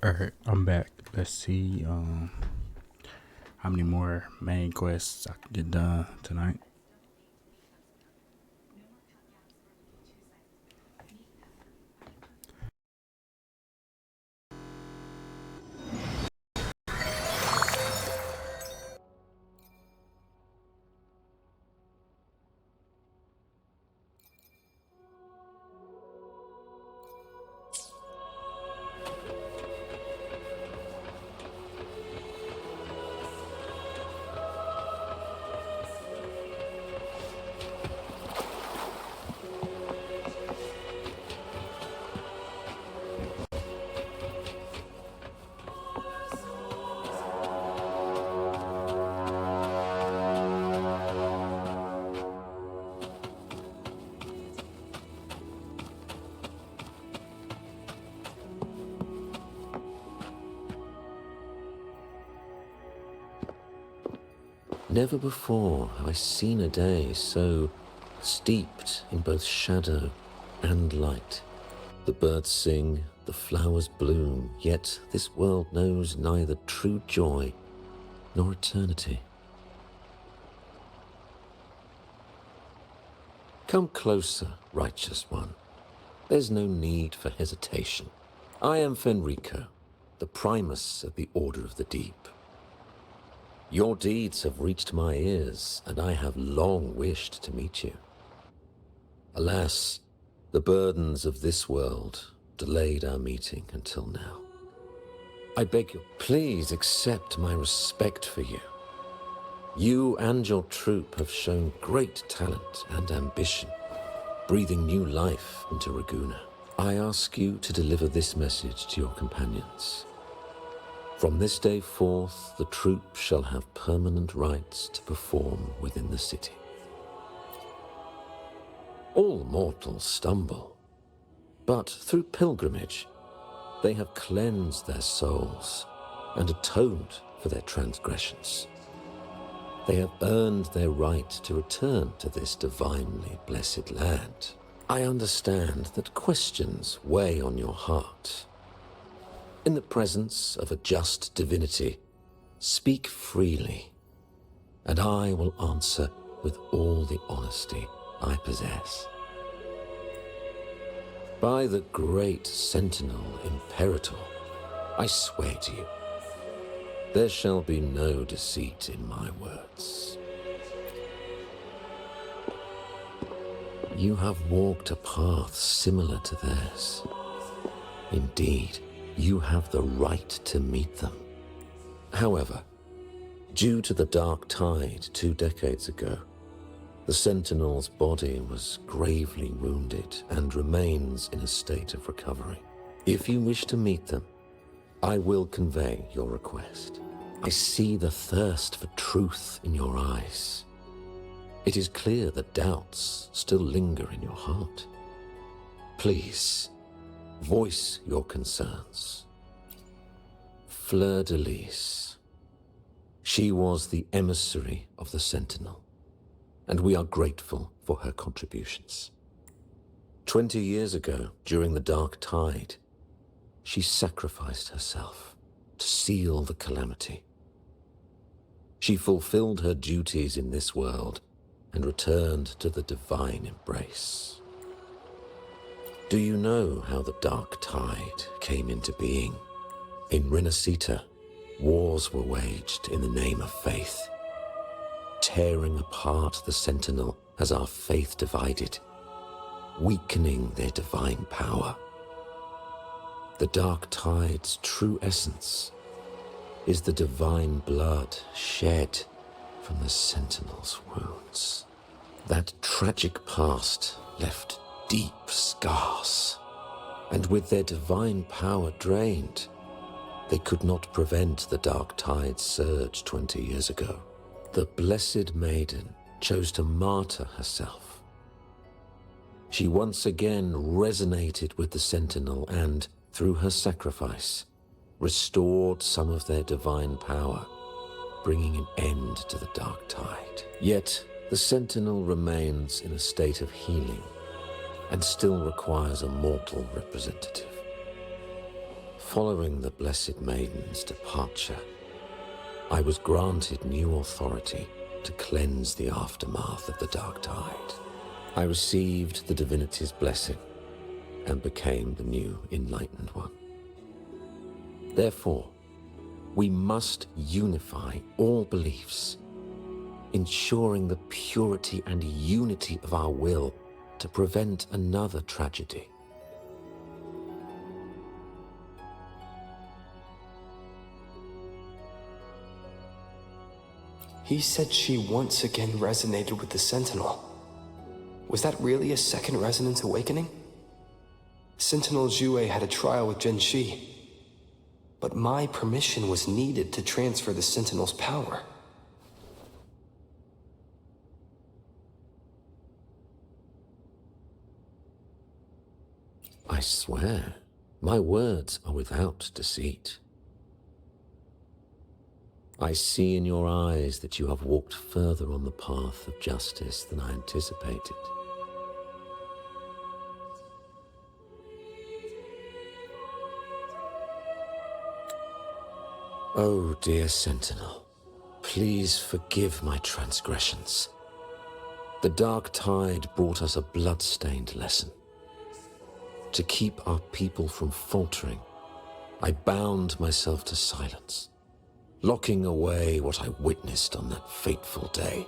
Alright, I'm back. Let's see how many more main quests I can get done tonight. Never before have I seen a day so steeped in both shadow and light. The birds sing, the flowers bloom, yet this world knows neither true joy nor eternity. Come closer, righteous one. There's no need for hesitation. I am Fenrico, the Primus of the Order of the Deep. Your deeds have reached my ears, and I have long wished to meet you. Alas, the burdens of this world delayed our meeting until now. I beg you, please accept my respect for you. You and your troop have shown great talent and ambition, breathing new life into Raguna. I ask you to deliver this message to your companions. From this day forth, the troop shall have permanent rights to perform within the city. All mortals stumble, but through pilgrimage, they have cleansed their souls and atoned for their transgressions. They have earned their right to return to this divinely blessed land. I understand that questions weigh on your heart. In the presence of a just divinity, speak freely, and I will answer with all the honesty I possess. By the great Sentinel Imperator, I swear to you, there shall be no deceit in my words. You have walked a path similar to theirs. Indeed, you have the right to meet them. However, due to the dark tide 2 decades ago, the Sentinel's body was gravely wounded and remains in a state of recovery. If you wish to meet them, I will convey your request. I see the thirst for truth in your eyes. It is clear that doubts still linger in your heart. Please, voice your concerns. Fleur-de-Lis. She was the emissary of the Sentinel, and we are grateful for her contributions. 20 years ago, during the Dark Tide, she sacrificed herself to seal the calamity. She fulfilled her duties in this world and returned to the divine embrace. Do you know how the Dark Tide came into being? In Renacita, wars were waged in the name of faith, tearing apart the Sentinel as our faith divided, weakening their divine power. The Dark Tide's true essence is the divine blood shed from the Sentinel's wounds. That tragic past left deep scars, and with their divine power drained, they could not prevent the Dark Tide's surge 20 years ago. The Blessed Maiden chose to martyr herself. She once again resonated with the Sentinel and, through her sacrifice, restored some of their divine power, bringing an end to the Dark Tide. Yet, the Sentinel remains in a state of healing and still requires a mortal representative. Following the Blessed Maiden's departure, I was granted new authority to cleanse the aftermath of the Dark Tide. I received the divinity's blessing and became the new Enlightened One. Therefore, we must unify all beliefs, ensuring the purity and unity of our will to prevent another tragedy. He said she once again resonated with the Sentinel. Was that really a second resonance awakening? Sentinel Jue had a trial with Genshi, but my permission was needed to transfer the Sentinel's power. I swear, my words are without deceit. I see in your eyes that you have walked further on the path of justice than I anticipated. Oh, dear Sentinel, please forgive my transgressions. The Dark Tide brought us a blood-stained lesson. To keep our people from faltering, I bound myself to silence, locking away what I witnessed on that fateful day.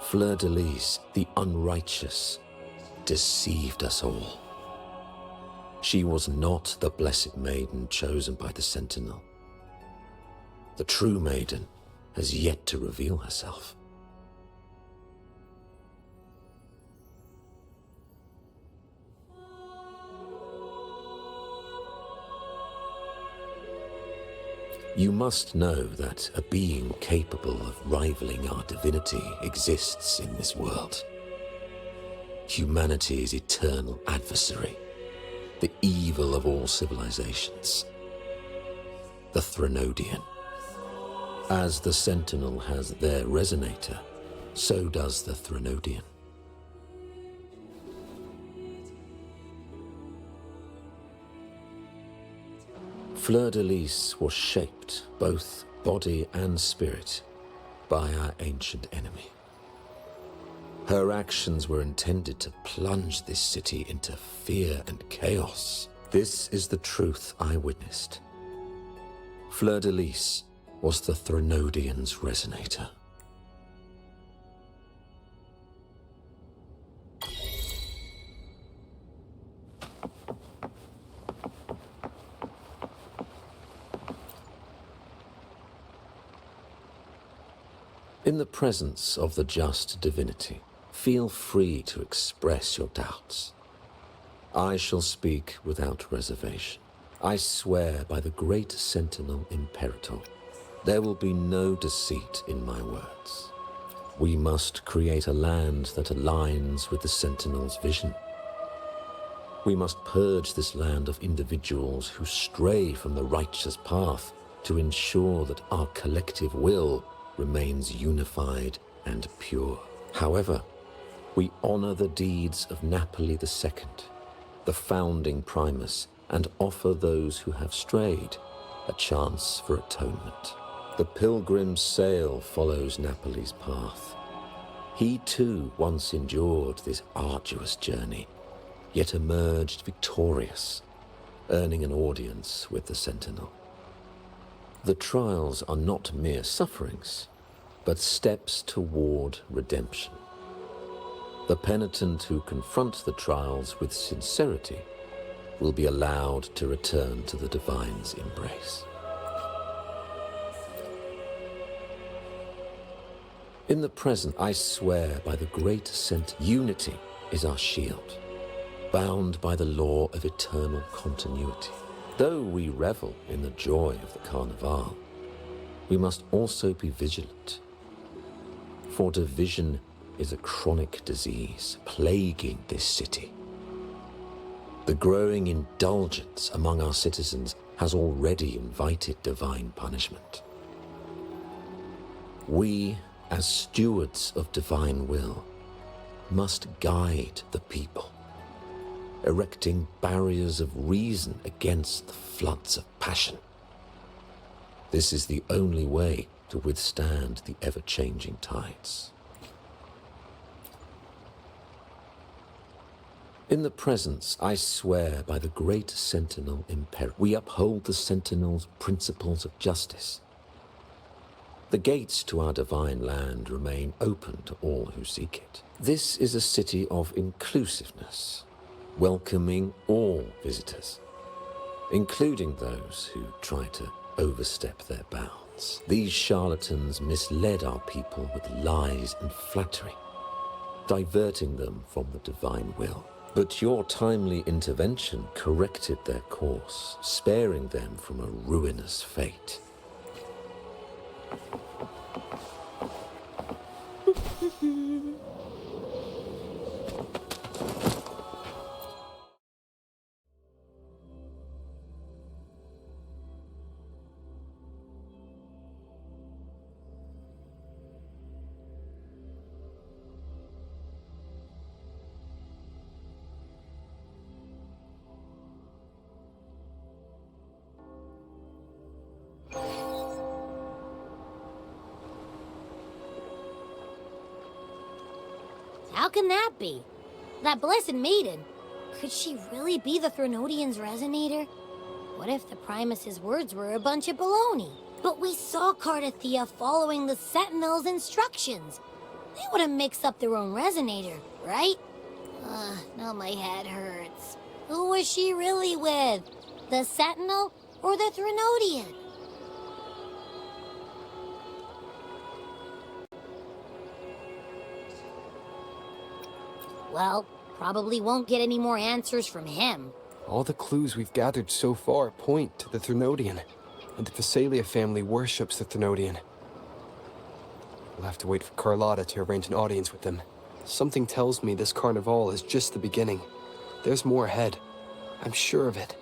Fleur-de-Lis, the unrighteous, deceived us all. She was not the Blessed Maiden chosen by the Sentinel. The true maiden has yet to reveal herself. You must know that a being capable of rivaling our divinity exists in this world. Humanity's eternal adversary, the evil of all civilizations, the Threnodian. As the Sentinel has their resonator, so does the Threnodian. Fleur-de-Lis was shaped, both body and spirit, by our ancient enemy. Her actions were intended to plunge this city into fear and chaos. This is the truth I witnessed. Fleur-de-Lis was the Threnodian's resonator. In the presence of the just divinity, feel free to express your doubts. I shall speak without reservation. I swear by the great Sentinel Imperator, there will be no deceit in my words. We must create a land that aligns with the Sentinel's vision. We must purge this land of individuals who stray from the righteous path to ensure that our collective will remains unified and pure. However, we honor the deeds of Napoli II, the founding Primus, and offer those who have strayed a chance for atonement. The pilgrim's sail follows Napoli's path. He too once endured this arduous journey, yet emerged victorious, earning an audience with the Sentinel. The trials are not mere sufferings, but steps toward redemption. The penitent who confront the trials with sincerity will be allowed to return to the divine's embrace. In the present, I swear by the great unity is our shield, bound by the law of eternal continuity. Though we revel in the joy of the Carnival, we must also be vigilant. For division is a chronic disease plaguing this city. The growing indulgence among our citizens has already invited divine punishment. We, as stewards of divine will, must guide the people, erecting barriers of reason against the floods of passion. This is the only way to withstand the ever-changing tides. In the presence, I swear by the great Sentinel Imperator, we uphold the Sentinel's principles of justice. The gates to our divine land remain open to all who seek it. This is a city of inclusiveness, welcoming all visitors, including those who try to overstep their bounds. These charlatans misled our people with lies and flattery, diverting them from the divine will. But your timely intervention corrected their course, sparing them from a ruinous fate. How can that be? That blessed maiden. Could she really be the Threnodian's resonator? What if the Primus's words were a bunch of baloney? But we saw Cardathea following the Sentinel's instructions. They wouldn't mix up their own resonator, right? Now my head hurts. Who was she really with? The Sentinel or the Threnodian? Well, probably won't get any more answers from him. All the clues we've gathered so far point to the Threnodian, and the Phasalia family worships the Threnodian. We'll have to wait for Carlotta to arrange an audience with them. Something tells me this carnival is just the beginning. There's more ahead. I'm sure of it.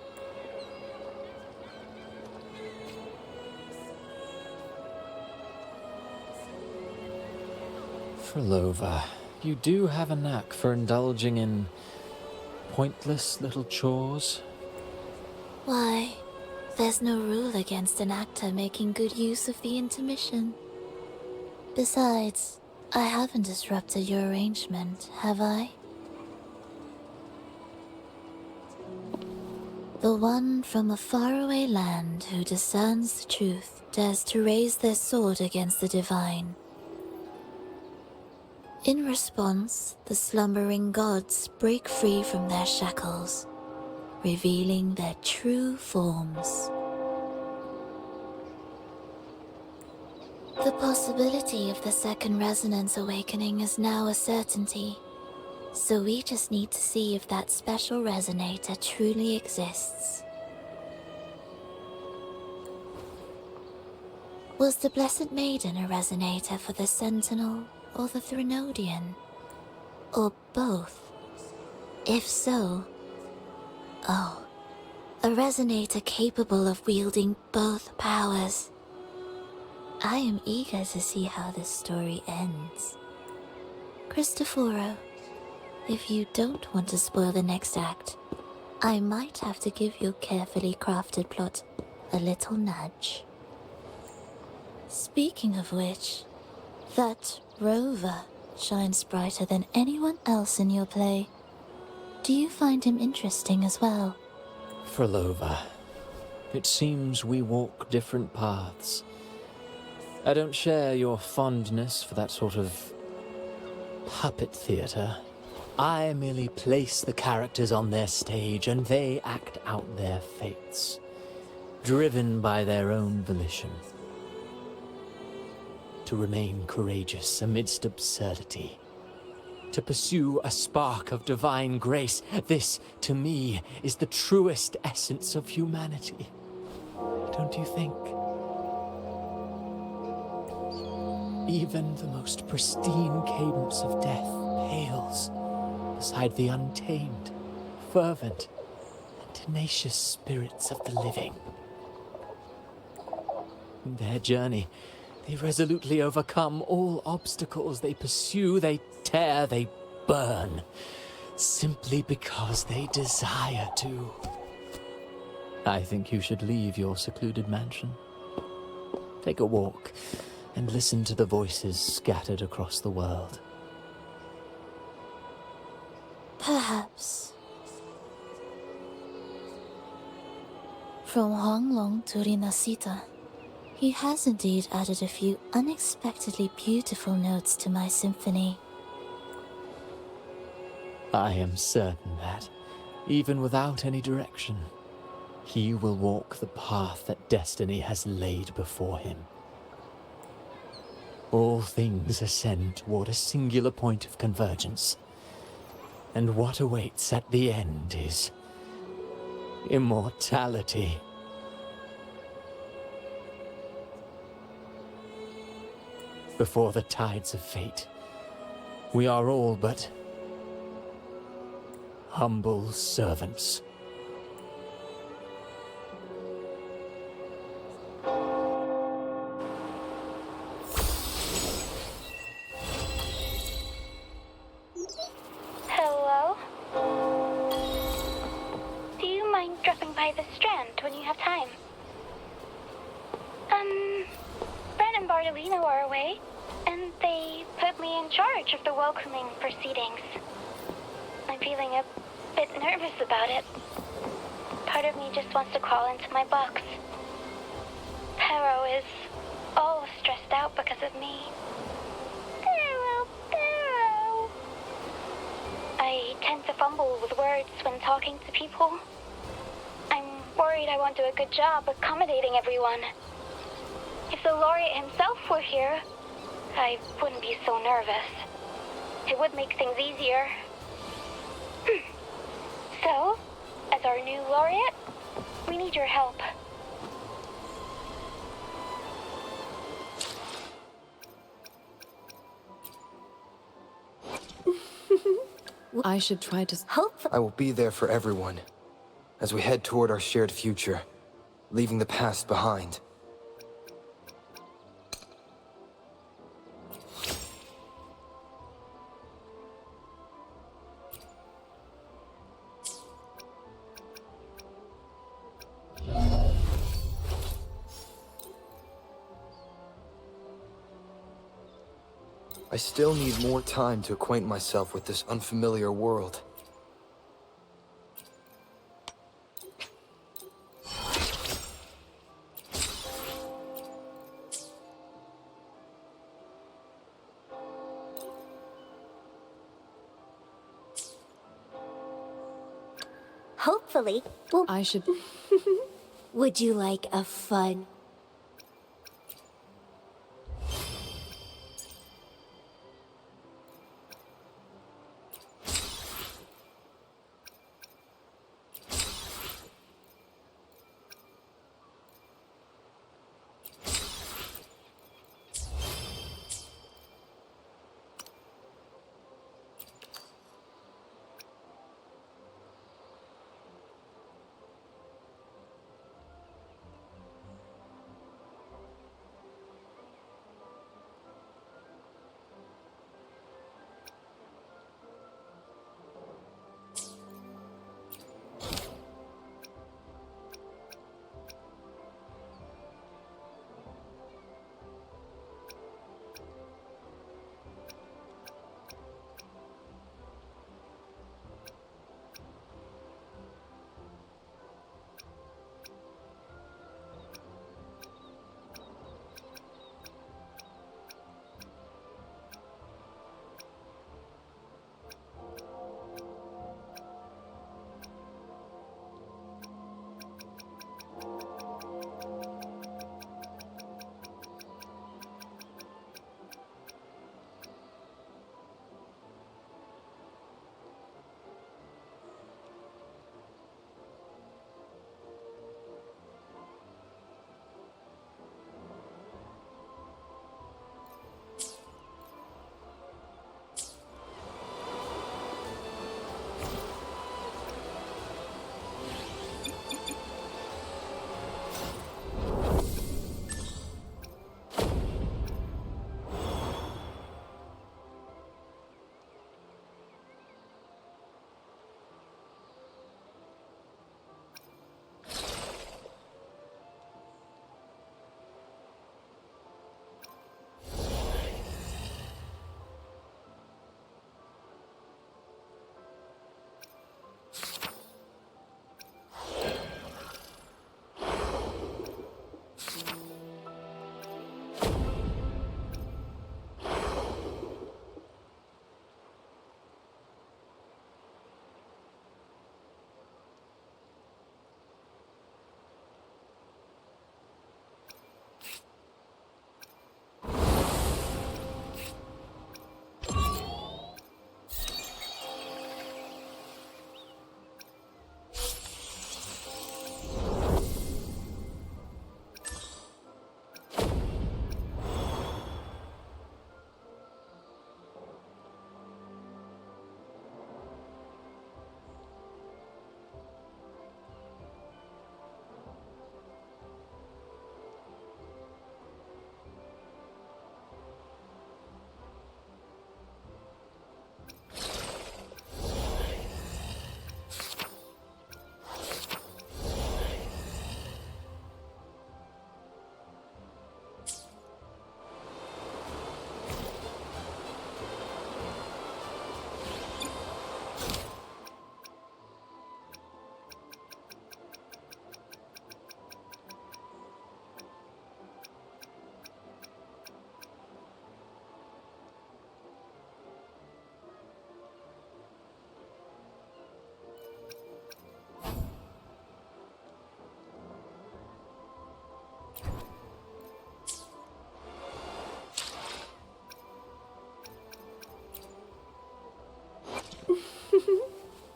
Frolova, you do have a knack for indulging in pointless little chores. Why, there's no rule against an actor making good use of the intermission. Besides, I haven't disrupted your arrangement, have I? The one from a faraway land who discerns the truth dares to raise their sword against the divine. In response, the slumbering gods break free from their shackles, revealing their true forms. The possibility of the second resonance awakening is now a certainty, so we just need to see if that special resonator truly exists. Was the Blessed Maiden a resonator for the Sentinel or the Threnodian? Or both? If so, a resonator capable of wielding both powers. I am eager to see how this story ends. Cristoforo, if you don't want to spoil the next act, I might have to give your carefully crafted plot a little nudge. Speaking of which, that Rover shines brighter than anyone else in your play. Do you find him interesting as well? Frolova, it seems we walk different paths. I don't share your fondness for that sort of puppet theater. I merely place the characters on their stage and they act out their fates, driven by their own volition. To remain courageous amidst absurdity. To pursue a spark of divine grace. This, to me, is the truest essence of humanity. Don't you think? Even the most pristine cadence of death pales beside the untamed, fervent, and tenacious spirits of the living. In their journey, they resolutely overcome all obstacles. They pursue, they tear, they burn. simply because they desire to. I think you should leave your secluded mansion. Take a walk and listen to the voices scattered across the world. Perhaps. From Honglong to Rinasita, he has indeed added a few unexpectedly beautiful notes to my symphony. I am certain that, even without any direction, he will walk the path that destiny has laid before him. All things ascend toward a singular point of convergence, and what awaits at the end is immortality. Before the tides of fate, we are all but humble servants. Hello? Do you mind dropping by the Strand when you have time? Brent and Bartolino are away, and they put me in charge of the welcoming proceedings. I'm feeling a bit nervous about it. Part of me just wants to crawl into my box. Pero is all stressed out because of me. Pero. I tend to fumble with words when talking to people. I'm worried I won't do a good job accommodating everyone. If the laureate himself were here, I wouldn't be so nervous. It would make things easier. So, as our new laureate, we need your help. I should try to... I will be there for everyone, as we head toward our shared future, leaving the past behind. I still need more time to acquaint myself with this unfamiliar world. Hopefully, we'll... I should... Would you like a fun...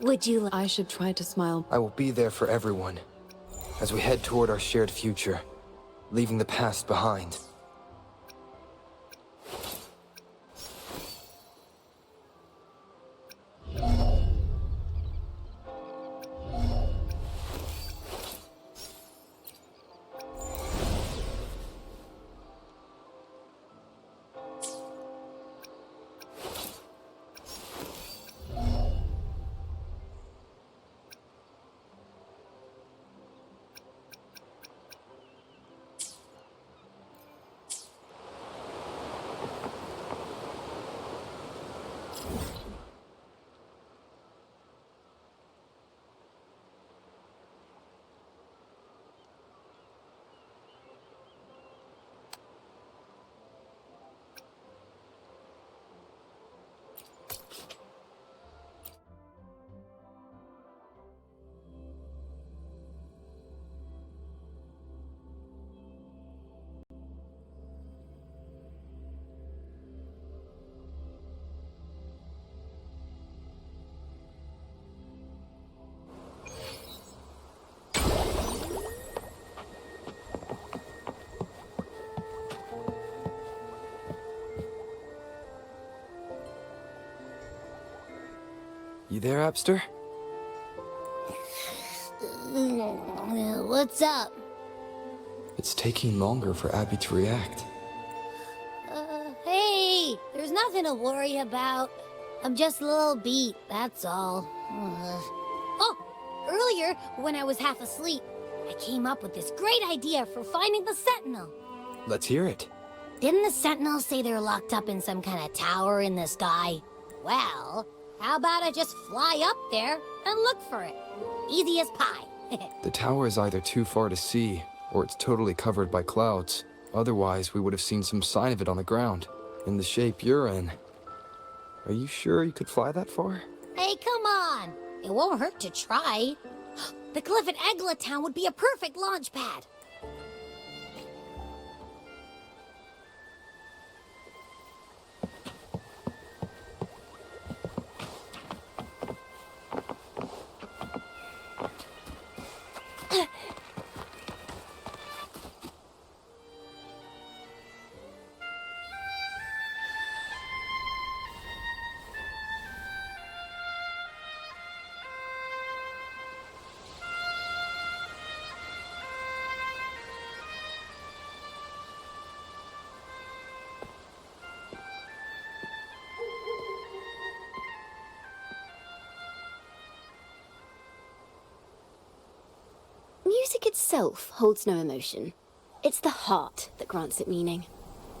Would you I should try to smile. I will be there for everyone as we head toward our shared future, leaving the past behind. You there, Abster? What's up? It's taking longer for Abby to react. Hey, there's nothing to worry about. I'm just a little beat, that's all. Oh, earlier, when I was half asleep, I came up with this great idea for finding the Sentinel. Let's hear it. Didn't the Sentinels say they're locked up in some kind of tower in the sky? Well, how about I just fly up there and look for it? Easy as pie. The tower is either too far to see, or it's totally covered by clouds. Otherwise, we would have seen some sign of it on the ground, in the shape you're in. Are you sure you could fly that far? Hey, come on! It won't hurt to try. The cliff at Egla Town would be a perfect launch pad. Music itself holds no emotion. It's the heart that grants it meaning.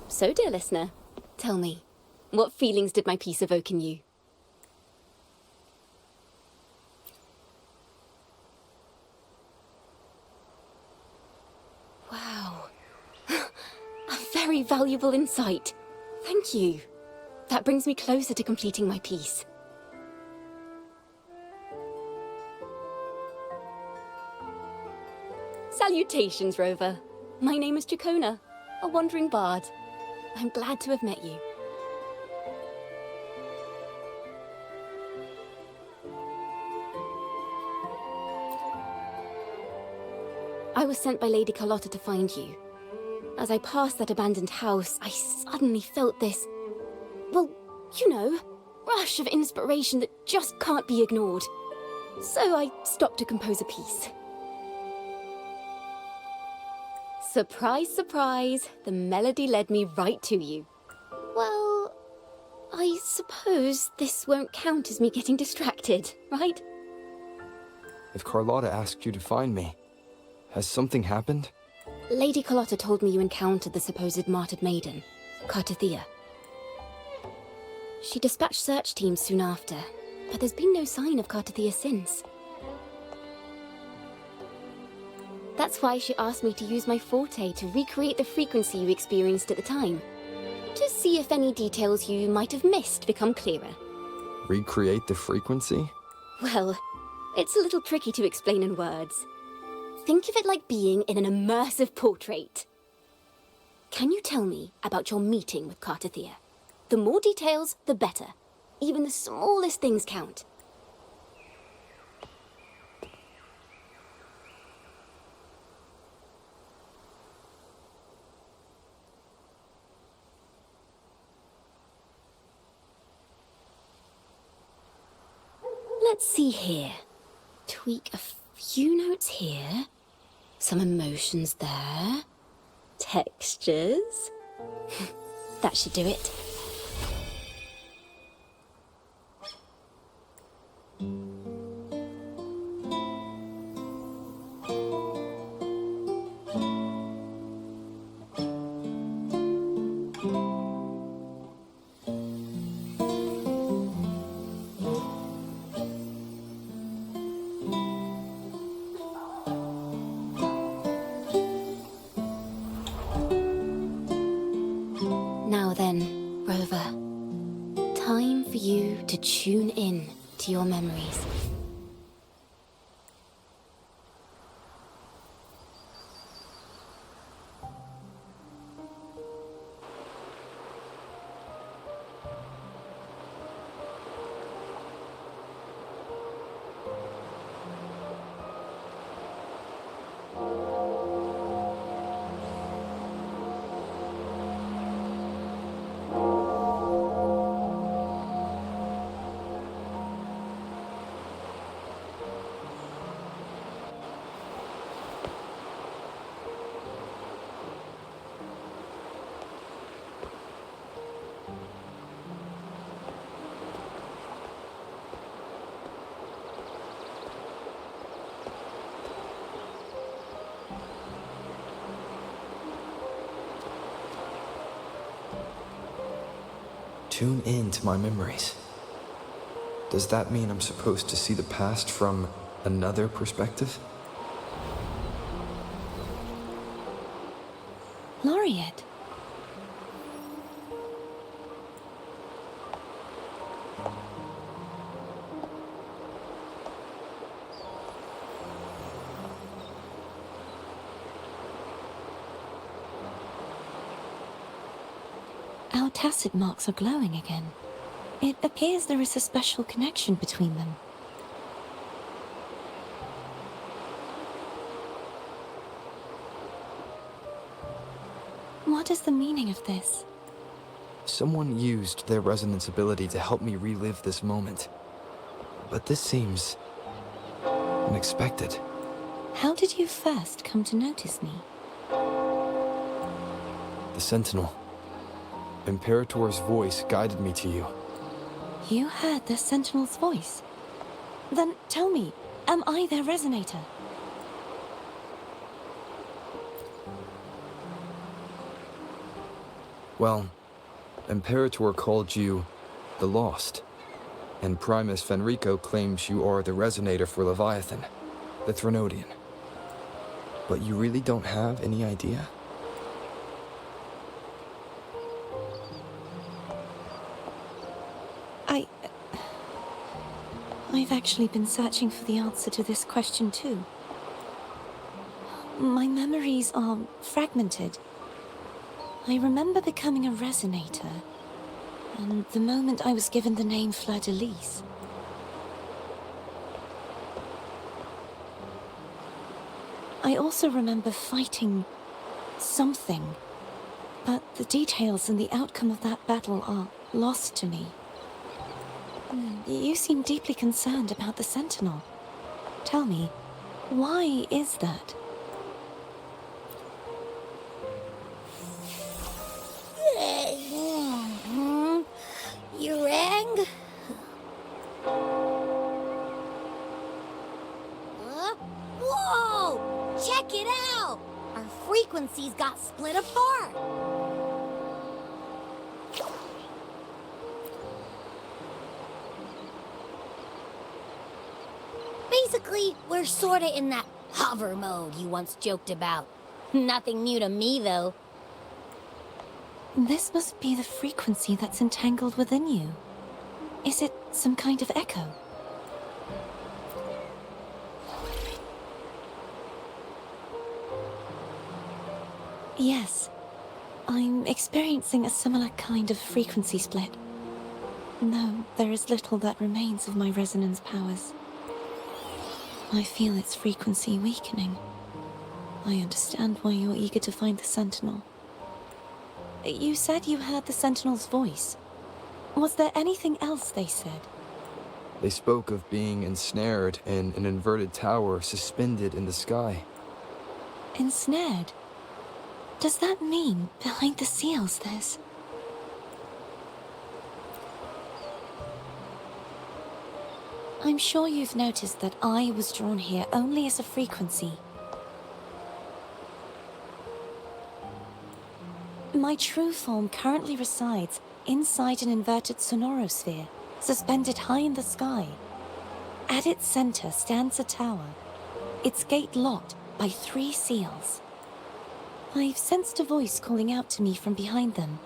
So, dear listener, tell me, what feelings did my piece evoke in you? Wow. A very valuable insight. Thank you. That brings me closer to completing my piece. Salutations, Rover. My name is Chacona, a wandering bard. I'm glad to have met you. I was sent by Lady Carlotta to find you. As I passed that abandoned house, I suddenly felt this, well, you know, rush of inspiration that just can't be ignored. So I stopped to compose a piece. Surprise, surprise, the melody led me right to you. Well, I suppose this won't count as me getting distracted, right? If Carlotta asked you to find me, has something happened? Lady Carlotta told me you encountered the supposed martyred maiden, Cartathea. She dispatched search teams soon after, but there's been no sign of Cartathea since. That's why she asked me to use my forte to recreate the frequency you experienced at the time. To see if any details you might have missed become clearer. Recreate the frequency? Well, it's a little tricky to explain in words. Think of it like being in an immersive portrait. Can you tell me about your meeting with Cartathea? The more details, the better. Even the smallest things count. let's see here. Tweak a few notes here. Some emotions there. Textures. That should do it. Now then, Rover. Time for you to tune in to your memories. Tune in to my memories. Does that mean I'm supposed to see the past from another perspective? Laureate. Our tacit marks are glowing again. It appears there is a special connection between them. What is the meaning of this? Someone used their resonance ability to help me relive this moment. But this seems unexpected. How did you first come to notice me? The Sentinel. Imperator's voice guided me to you. You heard the Sentinel's voice? Then tell me, am I their resonator? Well, Imperator called you the Lost, and Primus Fenrico claims you are the resonator for Leviathan, the Threnodian. But you really don't have any idea? I've actually been searching for the answer to this question too. My memories are fragmented. I remember becoming a resonator, and the moment I was given the name Fleur-de-Lis. I also remember fighting something, but the details and the outcome of that battle are lost to me. You seem deeply concerned about the Sentinel. Tell me, why is that? You rang? Whoa! Check it out! Our frequencies got split apart. Basically, we're sorta in that hover mode you once joked about. Nothing new to me, though. This must be the frequency that's entangled within you. Is it some kind of echo? Yes. I'm experiencing a similar kind of frequency split. No, there is little that remains of my resonance powers. I feel its frequency weakening. I understand why you're eager to find the Sentinel. You said you heard the Sentinel's voice. Was there anything else they said? They spoke of being ensnared in an inverted tower suspended in the sky. Ensnared? Does that mean behind the seals there's... I'm sure you've noticed that I was drawn here only as a frequency. My true form currently resides inside an inverted sonorosphere, suspended high in the sky. At its center stands a tower, its gate locked by 3 seals. I've sensed a voice calling out to me from behind them.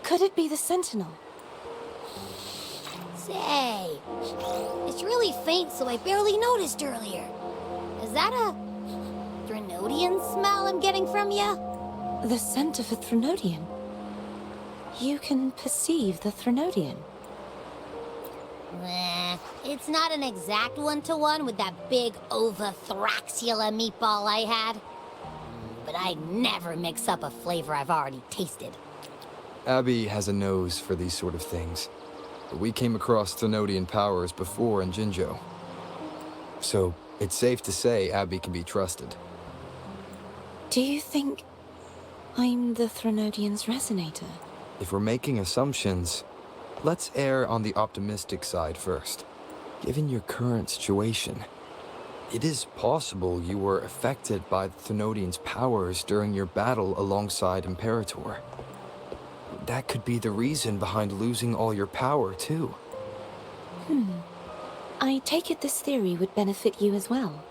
Could it be the Sentinel? Say, it's really faint, so I barely noticed earlier. Is that a Threnodian smell I'm getting from you? The scent of a Threnodian? You can perceive the Threnodian? It's not an exact one-to-one with that big Ovathraxula meatball I had. But I'd never mix up a flavor I've already tasted. Abby has a nose for these sort of things. But we came across Threnodian powers before in Jinzhou. So it's safe to say Abby can be trusted. Do you think I'm the Threnodian's resonator? If we're making assumptions, let's err on the optimistic side first. Given your current situation, it is possible you were affected by the Threnodian's powers during your battle alongside Imperator. That could be the reason behind losing all your power, too. I take it this theory would benefit you as well.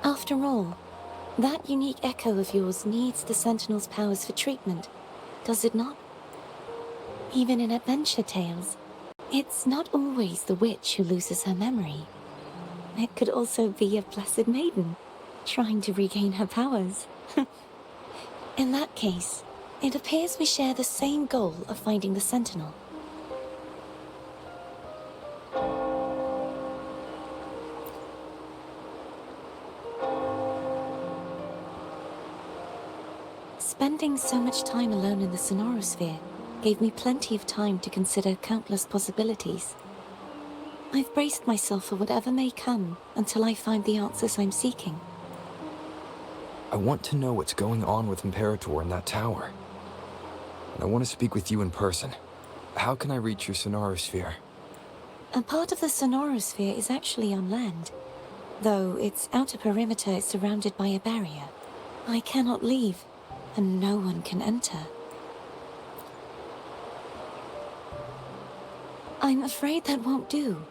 After all, that unique echo of yours needs the Sentinel's powers for treatment, does it not? Even in adventure tales, it's not always the witch who loses her memory. It could also be a blessed maiden, trying to regain her powers. In that case, it appears we share the same goal of finding the Sentinel. Spending so much time alone in the Sonorosphere gave me plenty of time to consider countless possibilities. I've braced myself for whatever may come until I find the answers I'm seeking. I want to know what's going on with Imperator in that tower. And I want to speak with you in person. How can I reach your Sonorosphere? A part of the Sonorosphere is actually on land, though its outer perimeter is surrounded by a barrier. I cannot leave, and no one can enter. I'm afraid that won't do.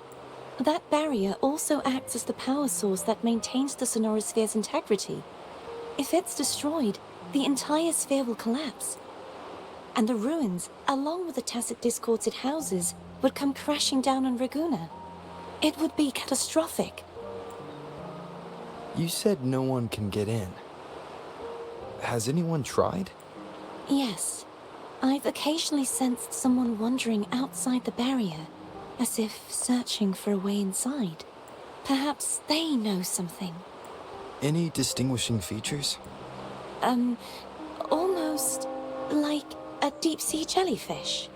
That barrier also acts as the power source that maintains the Sonorosphere's integrity. If it's destroyed, the entire sphere will collapse. And the ruins, along with the tacit discords it houses, would come crashing down on Raguna. It would be catastrophic. You said no one can get in. Has anyone tried? Yes. I've occasionally sensed someone wandering outside the barrier, as if searching for a way inside. Perhaps they know something. Any distinguishing features? Almost like a deep-sea jellyfish.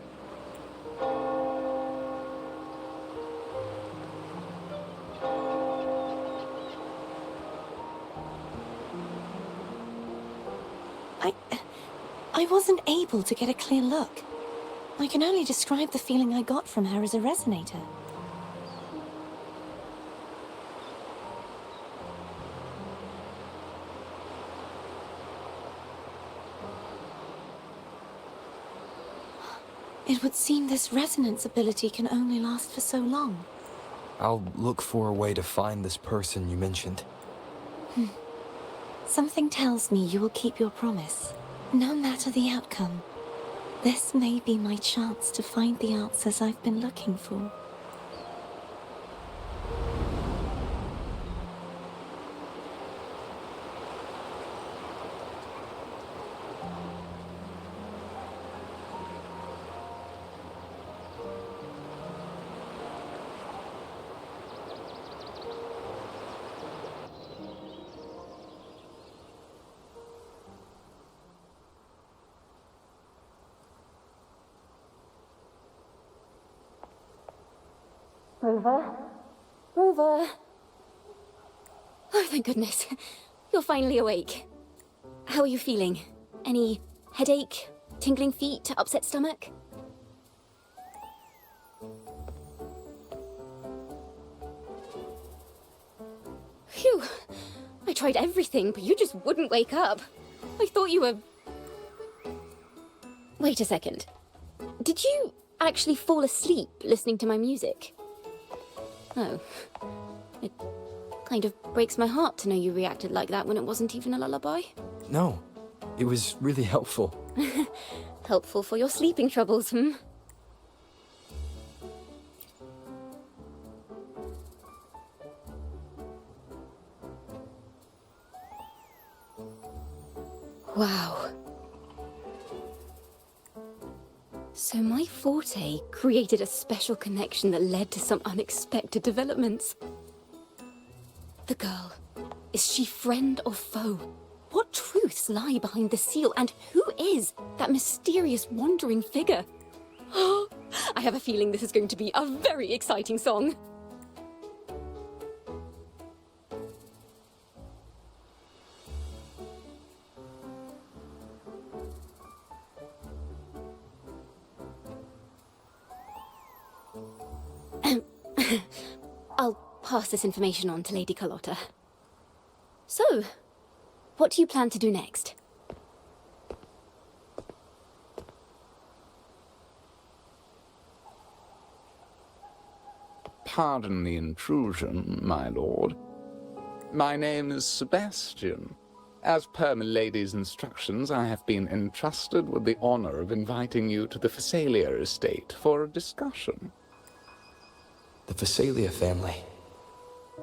I wasn't able to get a clear look. I can only describe the feeling I got from her as a resonator. It would seem this resonance ability can only last for so long. I'll look for a way to find this person you mentioned. Something tells me you will keep your promise, no matter the outcome. This may be my chance to find the answers I've been looking for. Rover? Rover? Oh, thank goodness. You're finally awake. How are you feeling? Any headache, tingling feet, upset stomach? Phew. I tried everything, but you just wouldn't wake up. I thought you were... Wait a second. Did you actually fall asleep listening to my music? Oh. It kind of breaks my heart to know you reacted like that when it wasn't even a lullaby. No, it was really helpful. Helpful for your sleeping troubles, hmm? Wow. So my forte created a special connection that led to some unexpected developments. The girl, is she friend or foe? What truths lie behind the seal, and who is that mysterious wandering figure? Oh, I have a feeling this is going to be a very exciting song. I'll pass this information on to Lady Carlotta. So, what do you plan to do next? Pardon the intrusion, my lord. My name is Sebastian. As per milady's instructions, I have been entrusted with the honor of inviting you to the Phasalia estate for a discussion. The Phasalia family.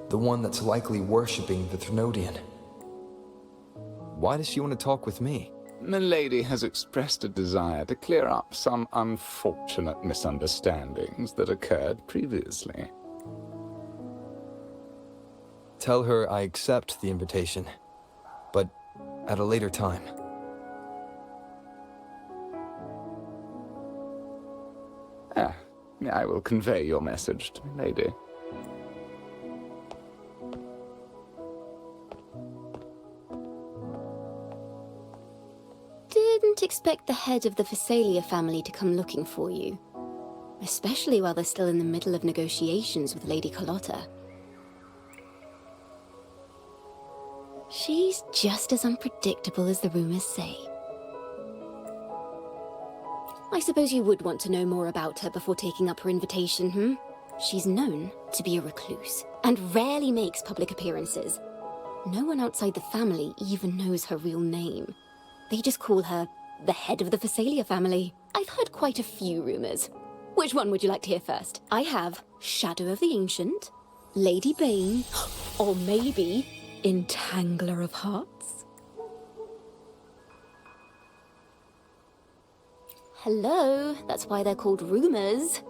The one that's likely worshipping the Threnodian. Why does she want to talk with me? Milady has expressed a desire to clear up some unfortunate misunderstandings that occurred previously. Tell her I accept the invitation, but at a later time. I will convey your message to Milady. Didn't expect the head of the Phasalia family to come looking for you. Especially while they're still in the middle of negotiations with Lady Carlotta. She's just as unpredictable as the rumors say. I suppose you would want to know more about her before taking up her invitation, hmm? She's known to be a recluse, and rarely makes public appearances. No one outside the family even knows her real name. They just call her the head of the Phasalia family. I've heard quite a few rumors. Which one would you like to hear first? I have Shadow of the Ancient, Lady Bane, or maybe Entangler of Hearts? Hello, that's why they're called rumors.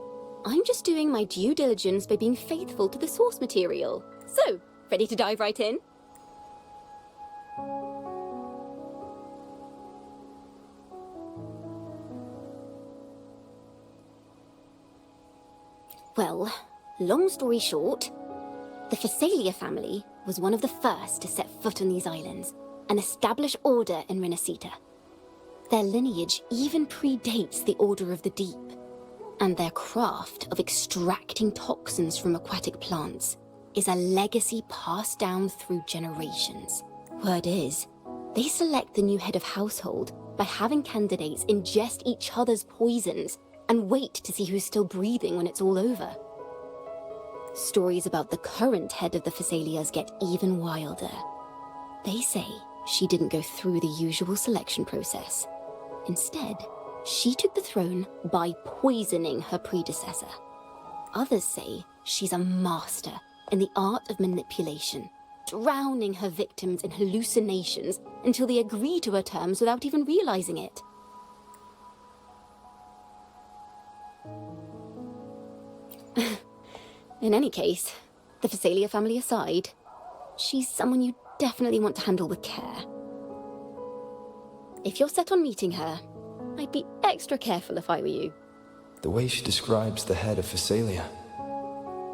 I'm just doing my due diligence by being faithful to the source material. So, ready to dive right in? Well, long story short, the Phasalia family was one of the first to set foot on these islands and establish order in Renacita. Their lineage even predates the Order of the Deep, and their craft of extracting toxins from aquatic plants is a legacy passed down through generations. Word is, they select the new head of household by having candidates ingest each other's poisons and wait to see who's still breathing when it's all over. Stories about the current head of the Phasalias get even wilder. They say she didn't go through the usual selection process. Instead, she took the throne by poisoning her predecessor. Others say she's a master in the art of manipulation, drowning her victims in hallucinations until they agree to her terms without even realizing it. In any case, the Phasalia family aside, she's someone you definitely want to handle with care. If you're set on meeting her, I'd be extra careful if I were you. The way she describes the head of Phasalia,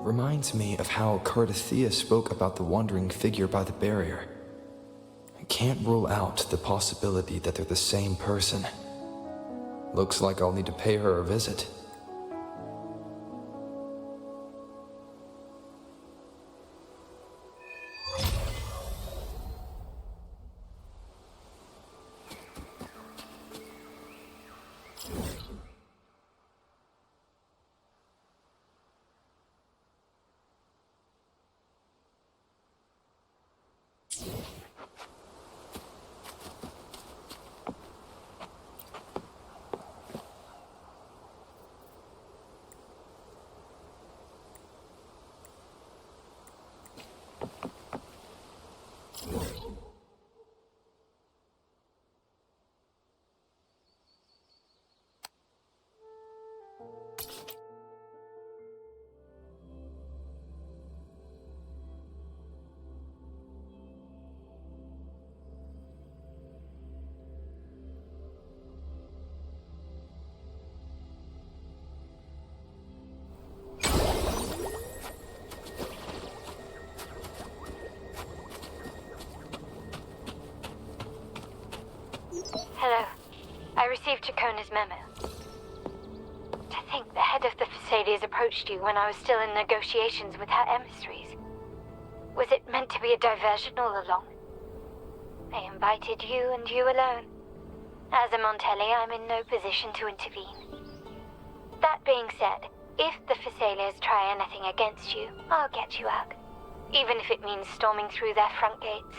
reminds me of how Cardathea spoke about the wandering figure by the barrier. I can't rule out the possibility that they're the same person. Looks like I'll need to pay her a visit. Hello. I received Chacona's memo. To think the head of the Thessalians approached you when I was still in negotiations with her emissaries. Was it meant to be a diversion all along? They invited you and you alone. As a Montelli, I'm in no position to intervene. That being said, if the Thessalians try anything against you, I'll get you out. Even if it means storming through their front gates.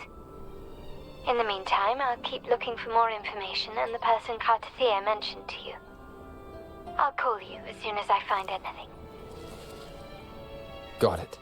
In the meantime, I'll keep looking for more information and the person Cardathea mentioned to you. I'll call you as soon as I find anything. Got it.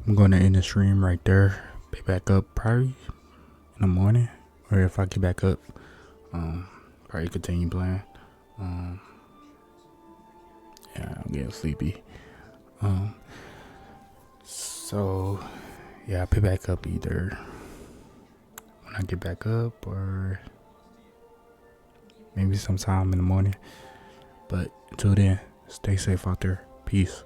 I'm gonna end the stream right there. Be back up probably in the morning, or if I get back up, probably continue playing. Yeah, I'm getting sleepy. So yeah, I'll pick back up either when I get back up or maybe sometime in the morning. But until then, stay safe out there. Peace.